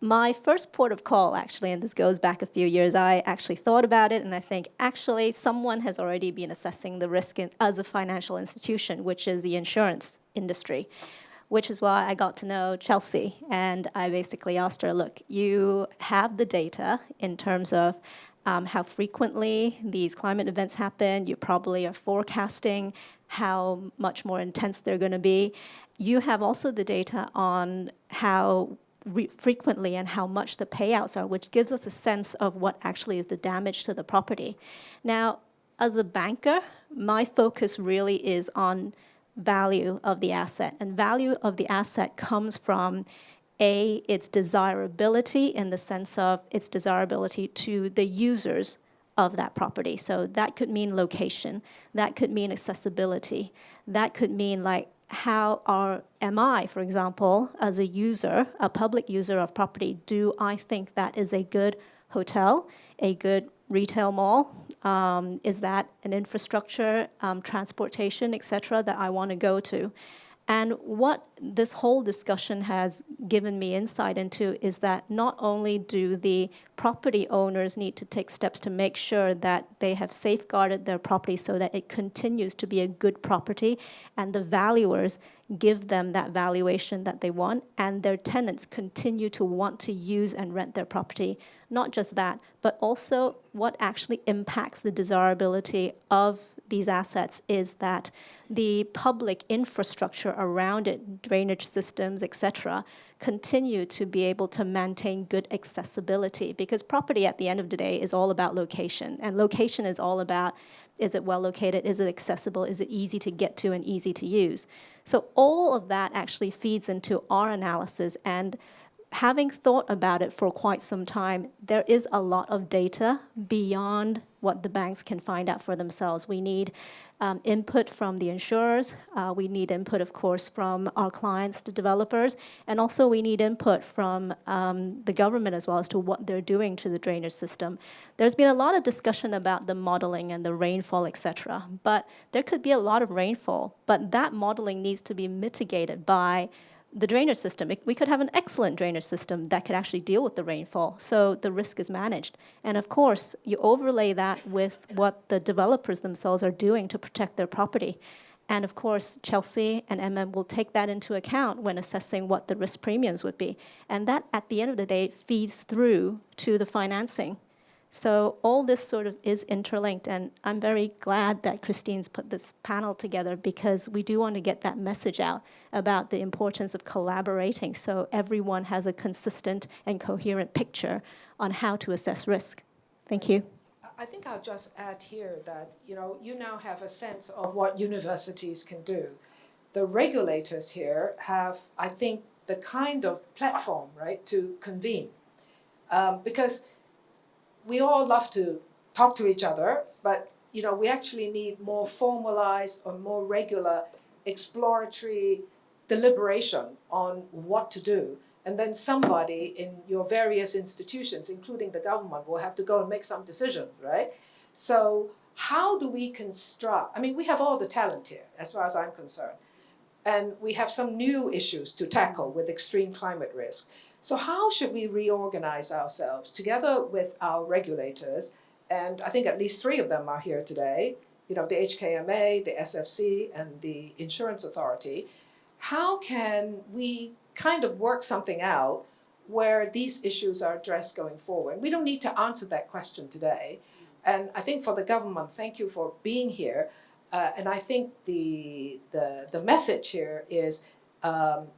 my first port of call, actually, and this goes back a few years, I actually thought about it, and I think actually someone has already been assessing the risk as a financial institution, which is the insurance industry, which is why I got to know Chelsea. And I basically asked her, look, you have the data in terms of how frequently these climate events happen. You probably are forecasting how much more intense they're going to be. You have also the data on how frequently and how much the payouts are, which gives us a sense of what actually is the damage to the property. Now, as a banker, my focus really is on value of the asset. And value of the asset comes from its desirability, in the sense of its desirability to the users of that property. So that could mean location, that could mean accessibility, that could mean like am I, for example, as a user, a public user of property, do I think that is a good hotel, a good retail mall? Is that an infrastructure, transportation, et cetera, that I want to go to? And what this whole discussion has given me insight into is that not only do the property owners need to take steps to make sure that they have safeguarded their property so that it continues to be a good property, and the valuers give them that valuation that they want, and their tenants continue to want to use and rent their property. Not just that, but also what actually impacts the desirability of these assets is that the public infrastructure around it, drainage systems, et cetera, continue to be able to maintain good accessibility, because property at the end of the day is all about location, and location is all about, is it well located, is it accessible, is it easy to get to and easy to use? So all of that actually feeds into our analysis, and having thought about it for quite some time, there is a lot of data beyond what the banks can find out for themselves. We need input from the insurers. We need input, of course, from our clients, the developers, and also we need input from the government as well as to what they're doing to the drainage system. There's been a lot of discussion about the modeling and the rainfall, et cetera, but there could be a lot of rainfall, but that modeling needs to be mitigated by the drainage system. We could have an excellent drainage system that could actually deal with the rainfall, so the risk is managed. And of course, you overlay that with what the developers themselves are doing to protect their property. And of course, Chelsea and MM will take that into account when assessing what the risk premiums would be. And that, at the end of the day, feeds through to the financing. So all this sort of is interlinked, and I'm very glad that Christine's put this panel together, because we do want to get that message out about the importance of collaborating so everyone has a consistent and coherent picture on how to assess risk. Thank you. I think I'll just add here that, you now have a sense of what universities can do. The regulators here have, I think, the kind of platform, right, to convene. Because we all love to talk to each other, but, we actually need more formalized or more regular exploratory deliberation on what to do. And then somebody in your various institutions, including the government, will have to go and make some decisions, right? So how do we construct, we have all the talent here, as far as I'm concerned. And we have some new issues to tackle with extreme climate risk. So how should we reorganize ourselves together with our regulators? And I think at least 3 of them are here today, the HKMA, the SFC, and the Insurance Authority. How can we kind of work something out where these issues are addressed going forward? We don't need to answer that question today. And I think for the government, thank you for being here. And I think the message here is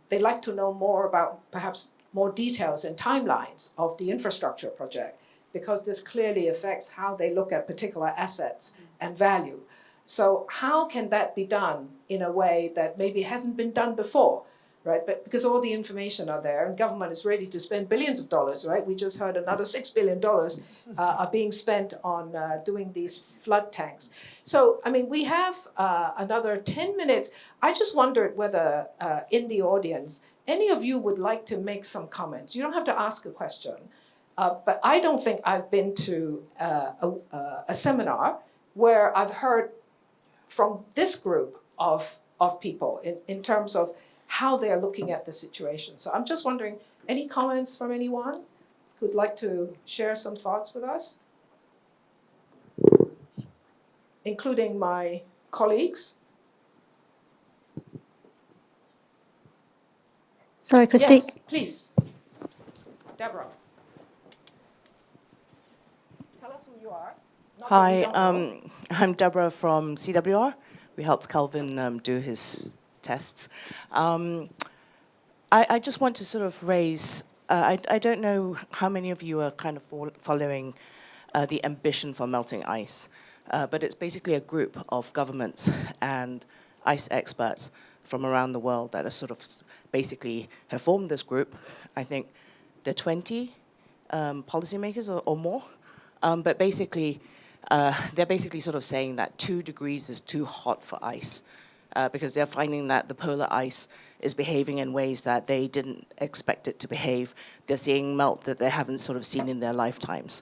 they'd like to know more about perhaps more details and timelines of the infrastructure project, because this clearly affects how they look at particular assets and value. So how can that be done in a way that maybe hasn't been done before? Right, but because all the information are there and government is ready to spend billions of dollars, right? We just heard another $6 billion are being spent on doing these flood tanks. So, we have another 10 minutes. I just wondered whether in the audience, any of you would like to make some comments. You don't have to ask a question, but I don't think I've been to a seminar where I've heard from this group of people in terms of how they are looking at the situation. So I'm just wondering, any comments from anyone who'd like to share some thoughts with us? Including my colleagues. Sorry, Christine. Yes, please. Deborah. Tell us who you are. Hi, I'm Deborah from CWR. We helped Calvin do his tests. I just want to sort of raise, I don't know how many of you are kind of following the Ambition for Melting Ice, but it's basically a group of governments and ice experts from around the world that are sort of basically have formed this group. I think there are 20 policymakers or more, but basically they're basically sort of saying that 2 degrees is too hot for ice. Because they're finding that the polar ice is behaving in ways that they didn't expect it to behave. They're seeing melt that they haven't sort of seen in their lifetimes.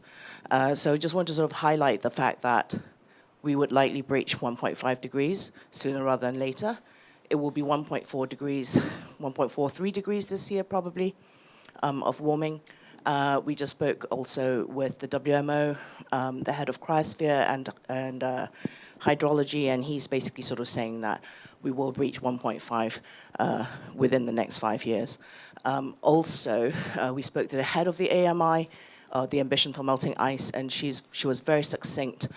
So just want to sort of highlight the fact that we would likely breach 1.5 degrees sooner rather than later. It will be 1.4 degrees, 1.43 degrees this year probably of warming. We just spoke also with the WMO, the head of cryosphere and hydrology, and he's basically sort of saying that we will reach 1.5 within the next 5 years. Also, we spoke to the head of the AMI, the Ambition for Melting Ice, and she was very succinct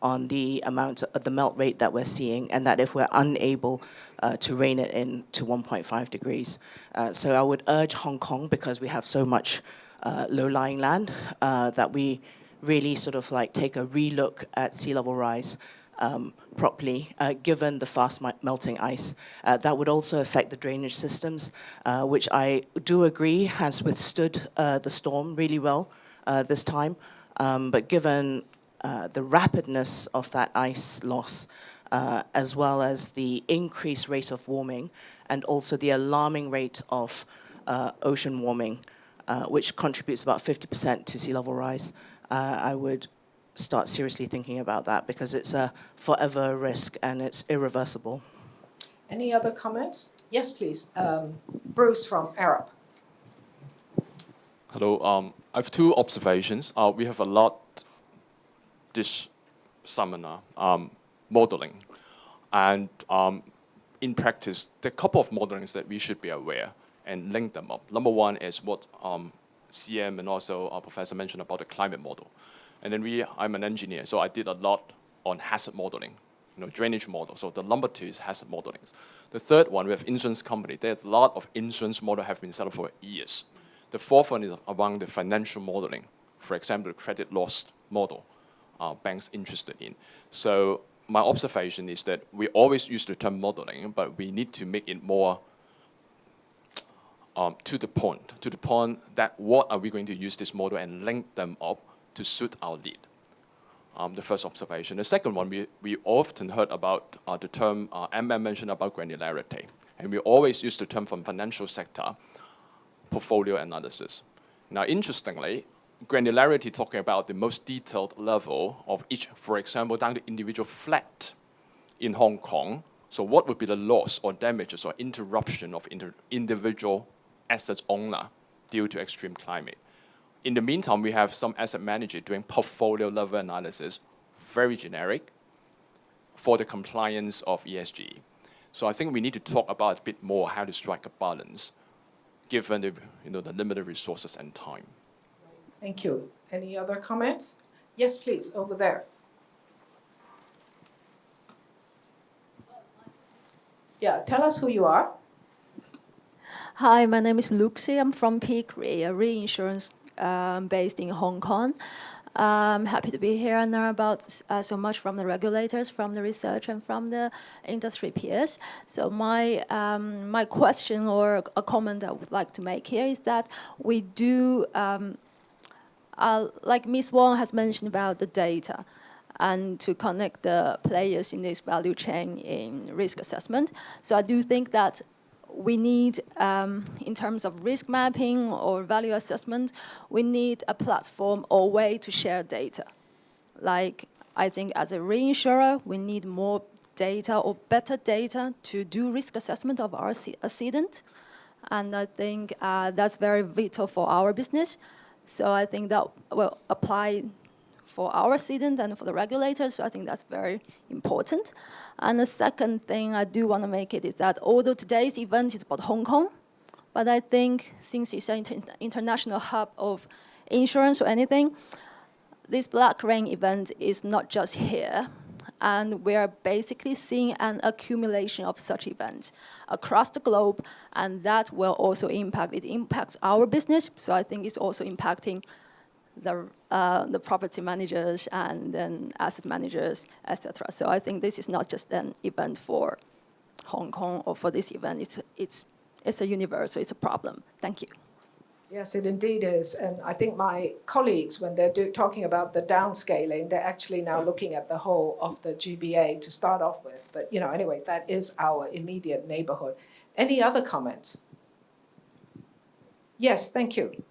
on the amount of the melt rate that we're seeing, and that if we're unable to rein it in to 1.5 degrees. So I would urge Hong Kong, because we have so much low-lying land, that we really sort of like take a relook at sea level rise properly, given the fast melting ice. That would also affect the drainage systems, which I do agree has withstood the storm really well this time. But given the rapidness of that ice loss, as well as the increased rate of warming, and also the alarming rate of ocean warming, which contributes about 50% to sea level rise, I would start seriously thinking about that, because it's a forever risk and it's irreversible. Any other comments? Yes, please. Bruce from Arab. Hello. I have 2 observations. We have a lot this seminar modeling, and in practice, there are a couple of modelings that we should be aware and link them up. Number one is what CM and also our professor mentioned about the climate model. And then I'm an engineer, so I did a lot on hazard modeling, drainage model. So the number two is hazard modeling. The third one, we have insurance company. There's a lot of insurance model have been set up for years. The fourth one is around the financial modeling. For example, the credit loss model, banks interested in. So my observation is that we always use the term modeling, but we need to make it more to the point that what are we going to use this model and link them up to suit our need. The first observation. The second one, we often heard about the term, MM mentioned about granularity. And we always use the term from financial sector, portfolio analysis. Now, interestingly, granularity talking about the most detailed level of each, for example, down to individual flat in Hong Kong. So what would be the loss or damages or interruption of individual assets owner due to extreme climate? In the meantime, we have some asset manager doing portfolio level analysis, very generic, for the compliance of ESG. So I think we need to talk about a bit more how to strike a balance, given the limited resources and time. Thank you. Any other comments? Yes, please, over there. Yeah, tell us who you are. Hi, my name is Luxi. I'm from Peak Re, a reinsurance based in Hong Kong. I'm happy to be here and learn about so much from the regulators, from the research, and from the industry peers. So my question or a comment I would like to make here is that we do, like Ms. Wong has mentioned about the data, and to connect the players in this value chain in risk assessment. So I do think that we need, in terms of risk mapping or value assessment, we need a platform or way to share data. Like, I think as a reinsurer, we need more data or better data to do risk assessment of our cedent. And I think that's very vital for our business. So I think that will apply for our cedent and for the regulators. So I think that's very important. And the second thing I do want to make it is that although today's event is about Hong Kong, but I think since it's an international hub of insurance or anything, this Black Rain event is not just here. And we are basically seeing an accumulation of such events across the globe, and that will also impact, it impacts our business, so I think it's also impacting the property managers and then asset managers, etc. So I think this is not just an event for Hong Kong or for this event, it's a universal, it's a problem. Thank you. Yes, it indeed is. And I think my colleagues, when they're talking about the downscaling, they're actually now looking at the whole of the GBA to start off with. But anyway, that is our immediate neighborhood. Any other comments? Yes, thank you.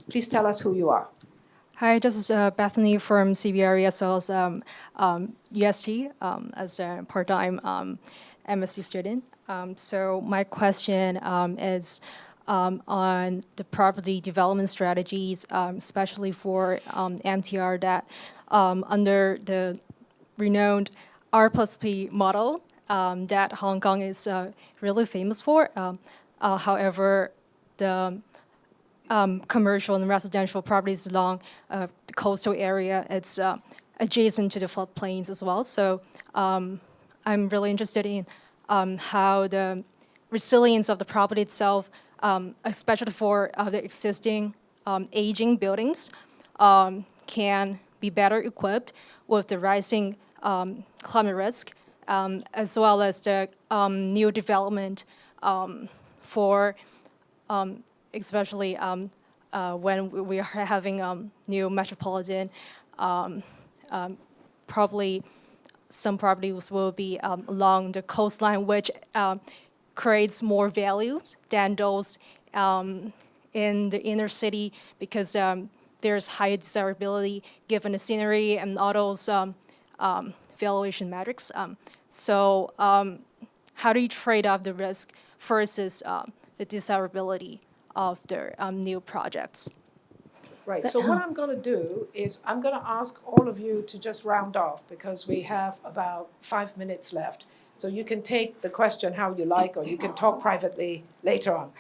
Please tell us who you are. Hi, this is Bethany from CBRE as well as UST as a part-time MSc student. So my question is on the property development strategies, especially for MTR that under the renowned R+P model that Hong Kong is really famous for. However, the commercial and residential properties along the coastal area, it's adjacent to the floodplains as well. So I'm really interested in how the resilience of the property itself, especially for the existing aging buildings, can be better equipped with the rising climate risk, as well as the new development for especially when we are having new metropolitan, probably some properties will be along the coastline, which creates more values than those in the inner city, because there's high desirability given the scenery and all those valuation metrics. So how do you trade off the risk versus the desirability of the new projects? Right, so what I'm going to do is I'm going to ask all of you to just round off because we have about 5 minutes left. So you can take the question how you like, or you can talk privately later on.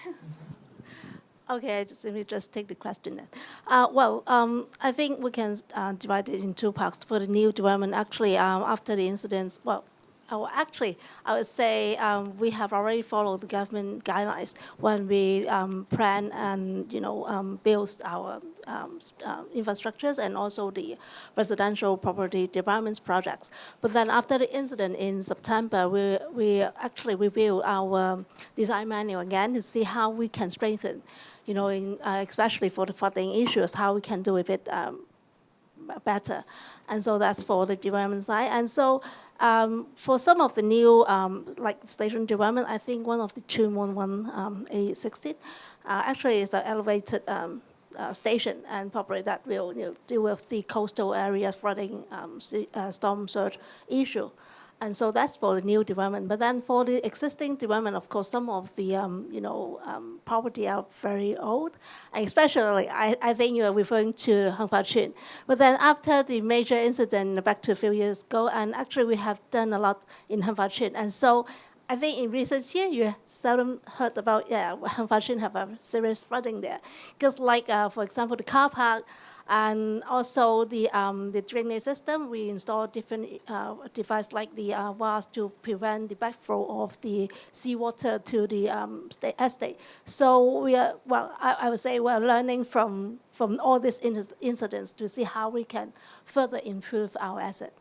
Okay, let me just take the question then. I think we can divide it in two parts. For the new development, actually, after the incidents, I would say we have already followed the government guidelines when we plan and build our infrastructures and also the residential property development projects. But then after the incident in September, we actually reviewed our design manual again to see how we can strengthen, especially for the flooding issues, how we can do it better. And so that's for the development side. And so for some of the new like station development, I think one of the 211 A16 actually is an elevated station, and probably that will deal with the coastal area flooding storm surge issue. And so that's for the new development. But then for the existing development, of course, some of the property are very old. Especially, I think you are referring to Hang Fa Chun. But then after the major incident back to a few years ago, and actually we have done a lot in Hang Fa Chun. And so I think in recent years, you seldom heard about, Hang Fa Chun have a serious flooding there. Because like, for example, the car park, and also the drainage system, we install different devices like the valves to prevent the backflow of the seawater to the estate. So we are, I would say we're learning from all these incidents to see how we can further improve our asset.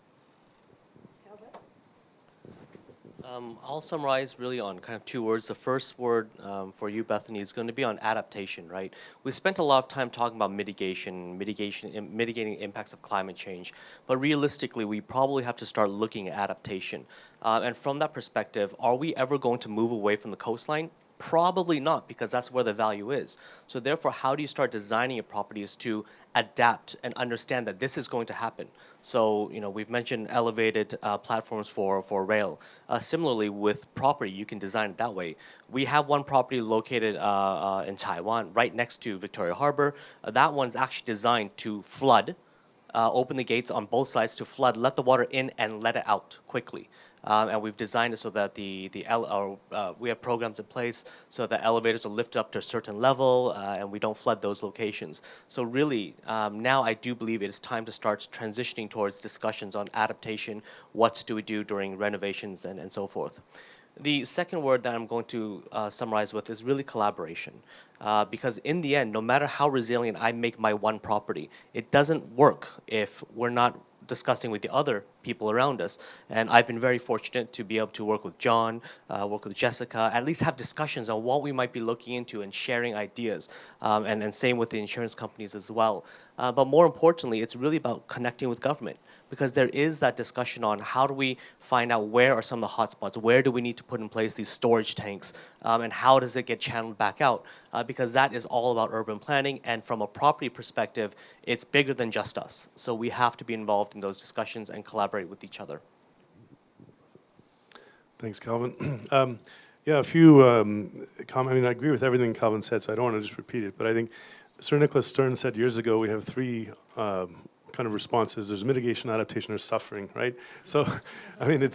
I'll summarize really on kind of two words. The first word for you, Bethany, is going to be on adaptation, right? We spent a lot of time talking about mitigating impacts of climate change, but realistically, we probably have to start looking at adaptation. And from that perspective, are we ever going to move away from the coastline? Probably not, because that's where the value is. So therefore, how do you start designing your properties to adapt and understand that this is going to happen? So, we've mentioned elevated platforms for rail. Similarly, with property, you can design it that way. We have one property located in Taiwan, right next to Victoria Harbor. That one's actually designed to flood, open the gates on both sides to flood, let the water in and let it out quickly. And we've designed it so that we have programs in place so that elevators are lifted up to a certain level and we don't flood those locations. So really, now I do believe it is time to start transitioning towards discussions on adaptation, what do we do during renovations and so forth. The second word that I'm going to summarize with is really collaboration. Because in the end, no matter how resilient I make my one property, it doesn't work if we're not discussing with the other people around us. And I've been very fortunate to be able to work with John, work with Jessica, at least have discussions on what we might be looking into and sharing ideas. And same with the insurance companies as well. But more importantly, it's really about connecting with government, because there is that discussion on how do we find out where are some of the hotspots, where do we need to put in place these storage tanks, and how does it get channeled back out? Because that is all about urban planning, and from a property perspective, it's bigger than just us. So we have to be involved in those discussions and collaborate with each other. Thanks, Calvin. Yeah, a few comments. I mean, I agree with everything Calvin said, so I don't want to just repeat it, but I think Sir Nicholas Stern said years ago we have three kind of responses. There's mitigation, adaptation, or suffering, right? So, I mean,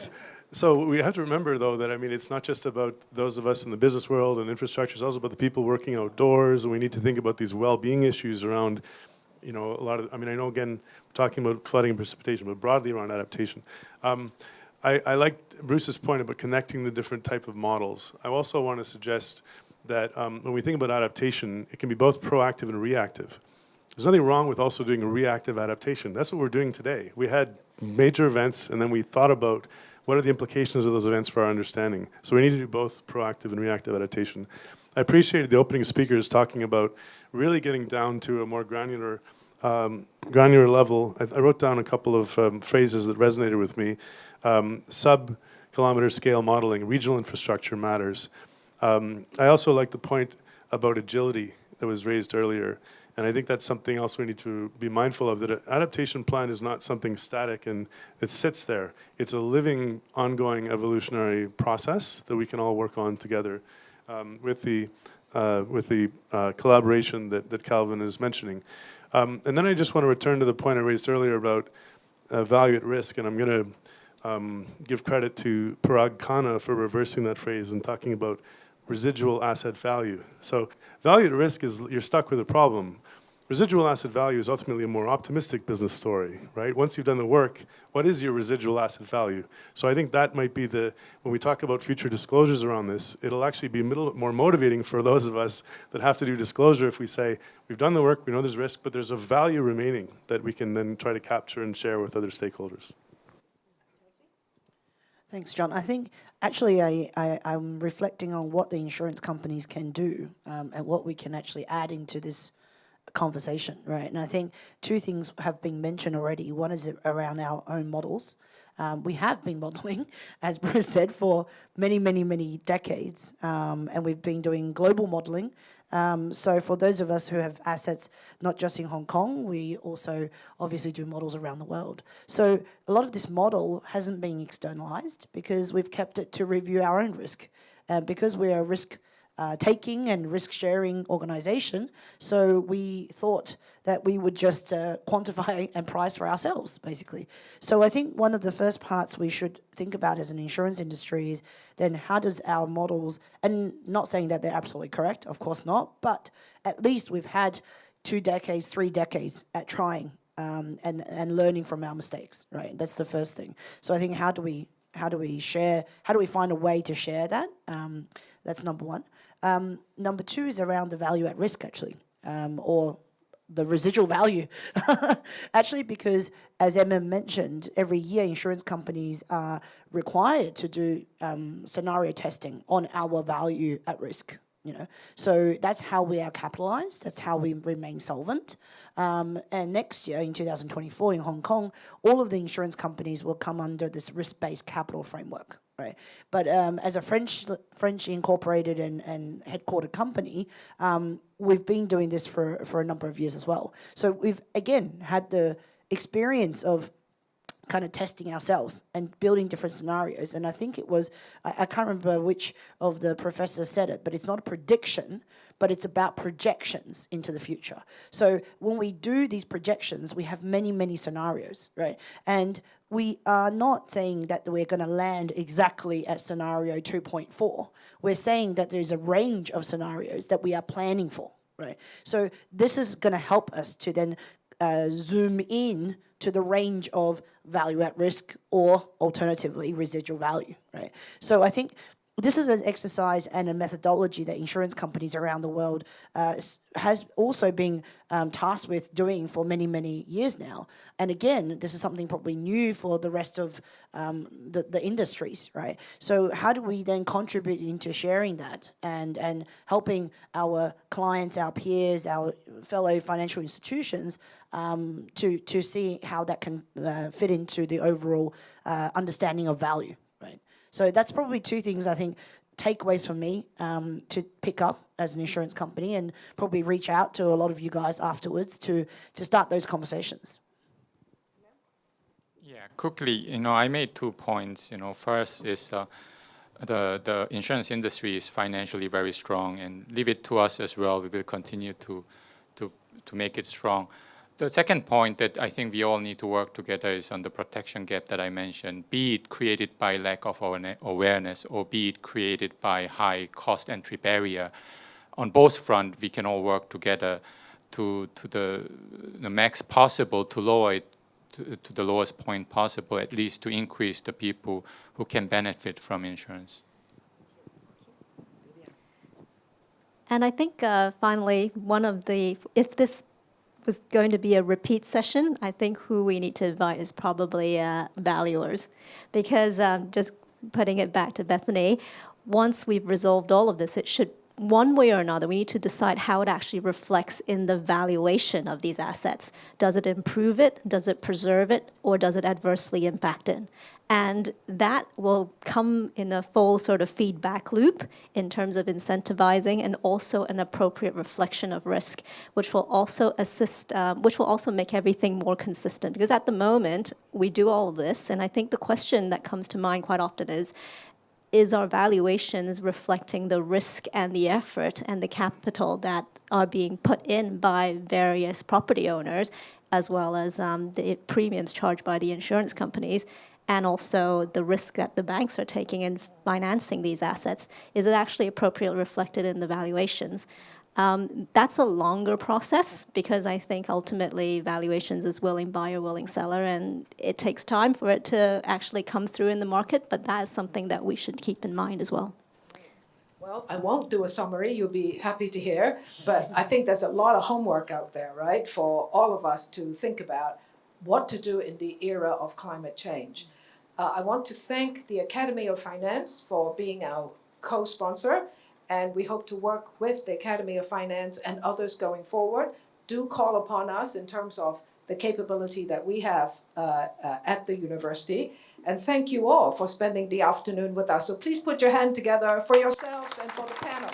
so we have to remember, though, that, I mean, it's not just about those of us in the business world and infrastructure, it's also about the people working outdoors, and we need to think about these well-being issues around, a lot of, I mean, I know, again, we're talking about flooding and precipitation, but broadly around adaptation. I like Bruce's point about connecting the different type of models. I also want to suggest that when we think about adaptation, it can be both proactive and reactive. There's nothing wrong with also doing a reactive adaptation. That's what we're doing today. We had major events, and then we thought about what are the implications of those events for our understanding. So we need to do both proactive and reactive adaptation. I appreciated the opening speakers talking about really getting down to a more granular level. I wrote down a couple of phrases that resonated with me. Sub-kilometer scale modeling, regional infrastructure matters. I also like the point about agility that was raised earlier. And I think that's something else we need to be mindful of, that an adaptation plan is not something static and it sits there. It's a living, ongoing evolutionary process that we can all work on together with the collaboration that Calvin is mentioning. And then I just want to return to the point I raised earlier about value at risk, and I'm going to give credit to Parag Khanna for reversing that phrase and talking about residual asset value. So value at risk is you're stuck with a problem. Residual asset value is ultimately a more optimistic business story, right? Once you've done the work, what is your residual asset value? So I think that might be when we talk about future disclosures around this, it'll actually be a little more motivating for those of us that have to do disclosure if we say, we've done the work, we know there's risk, but there's a value remaining that we can then try to capture and share with other stakeholders. Thanks, John. I think actually I'm reflecting on what the insurance companies can do and what we can actually add into this conversation, right? And I think two things have been mentioned already. One is around our own models. We have been modeling, as Bruce said, for many, many, many decades, and we've been doing global modeling. So for those of us who have assets not just in Hong Kong, we also obviously do models around the world. So a lot of this model hasn't been externalized because we've kept it to review our own risk. Because we're a risk taking and risk-sharing organization, so we thought that we would just quantify and price for ourselves, basically. So I think one of the first parts we should think about as an insurance industry is then how does our models, and not saying that they're absolutely correct, of course not, but at least we've had 2 decades, 3 decades at trying and learning from our mistakes, right? That's the first thing. So I think how do we share, how do we find a way to share that? That's number one. Number two is around the value at risk, actually, or the residual value. Actually, because as Emma mentioned, every year insurance companies are required to do scenario testing on our value at risk. So that's how we are capitalized. That's how we remain solvent. And next year, in 2024, in Hong Kong, all of the insurance companies will come under this risk-based capital framework. Right, but as a French incorporated and headquartered company, we've been doing this for a number of years as well. So we've again had the experience of kind of testing ourselves and building different scenarios. And I think it was I can't remember which of the professors said it, but it's not a prediction, but it's about projections into the future. So when we do these projections, we have many, many scenarios, right? And we are not saying that we're going to land exactly at scenario 2.4. We're saying that there's a range of scenarios that we are planning for, right? So this is going to help us to then zoom in to the range of value at risk or alternatively residual value, right? So I think this is an exercise and a methodology that insurance companies around the world has also been tasked with doing for many, many years now. And again, this is something probably new for the rest of the industries, right? So how do we then contribute into sharing that and helping our clients, our peers, our fellow financial institutions to see how that can fit into the overall understanding of value, right? So that's probably two things I think takeaways for me to pick up as an insurance company and probably reach out to a lot of you guys afterwards to start those conversations. Yeah, quickly, I made 2 points. First is the insurance industry is financially very strong, and leave it to us as well. We will continue to make it strong. The second point that I think we all need to work together is on the protection gap that I mentioned, be it created by lack of awareness or be it created by high cost entry barrier. On both fronts, we can all work together to the max possible to lower it to the lowest point possible, at least to increase the people who can benefit from insurance. And I think finally, if this was going to be a repeat session, I think who we need to invite is probably valuers. Because just putting it back to Bethany, once we've resolved all of this, it should, one way or another, we need to decide how it actually reflects in the valuation of these assets. Does it improve it? Does it preserve it? Or does it adversely impact it? And that will come in a full sort of feedback loop in terms of incentivizing and also an appropriate reflection of risk, which will also assist, which will also make everything more consistent. Because at the moment, we do all of this, and I think the question that comes to mind quite often is our valuations reflecting the risk and the effort and the capital that are being put in by various property owners, as well as the premiums charged by the insurance companies? and also the risk that the banks are taking in financing these assets, is it actually appropriately reflected in the valuations? That's a longer process because I think ultimately valuations is willing buyer, willing seller, and it takes time for it to actually come through in the market, but that is something that we should keep in mind as well. Well, I won't do a summary, you'll be happy to hear, but I think there's a lot of homework out there, right, for all of us to think about what to do in the era of climate change. I want to thank the Academy of Finance for being our co-sponsor, and we hope to work with the Academy of Finance and others going forward. Do call upon us in terms of the capability that we have at the university. And thank you all for spending the afternoon with us. So please put your hand together for yourselves and for the panel.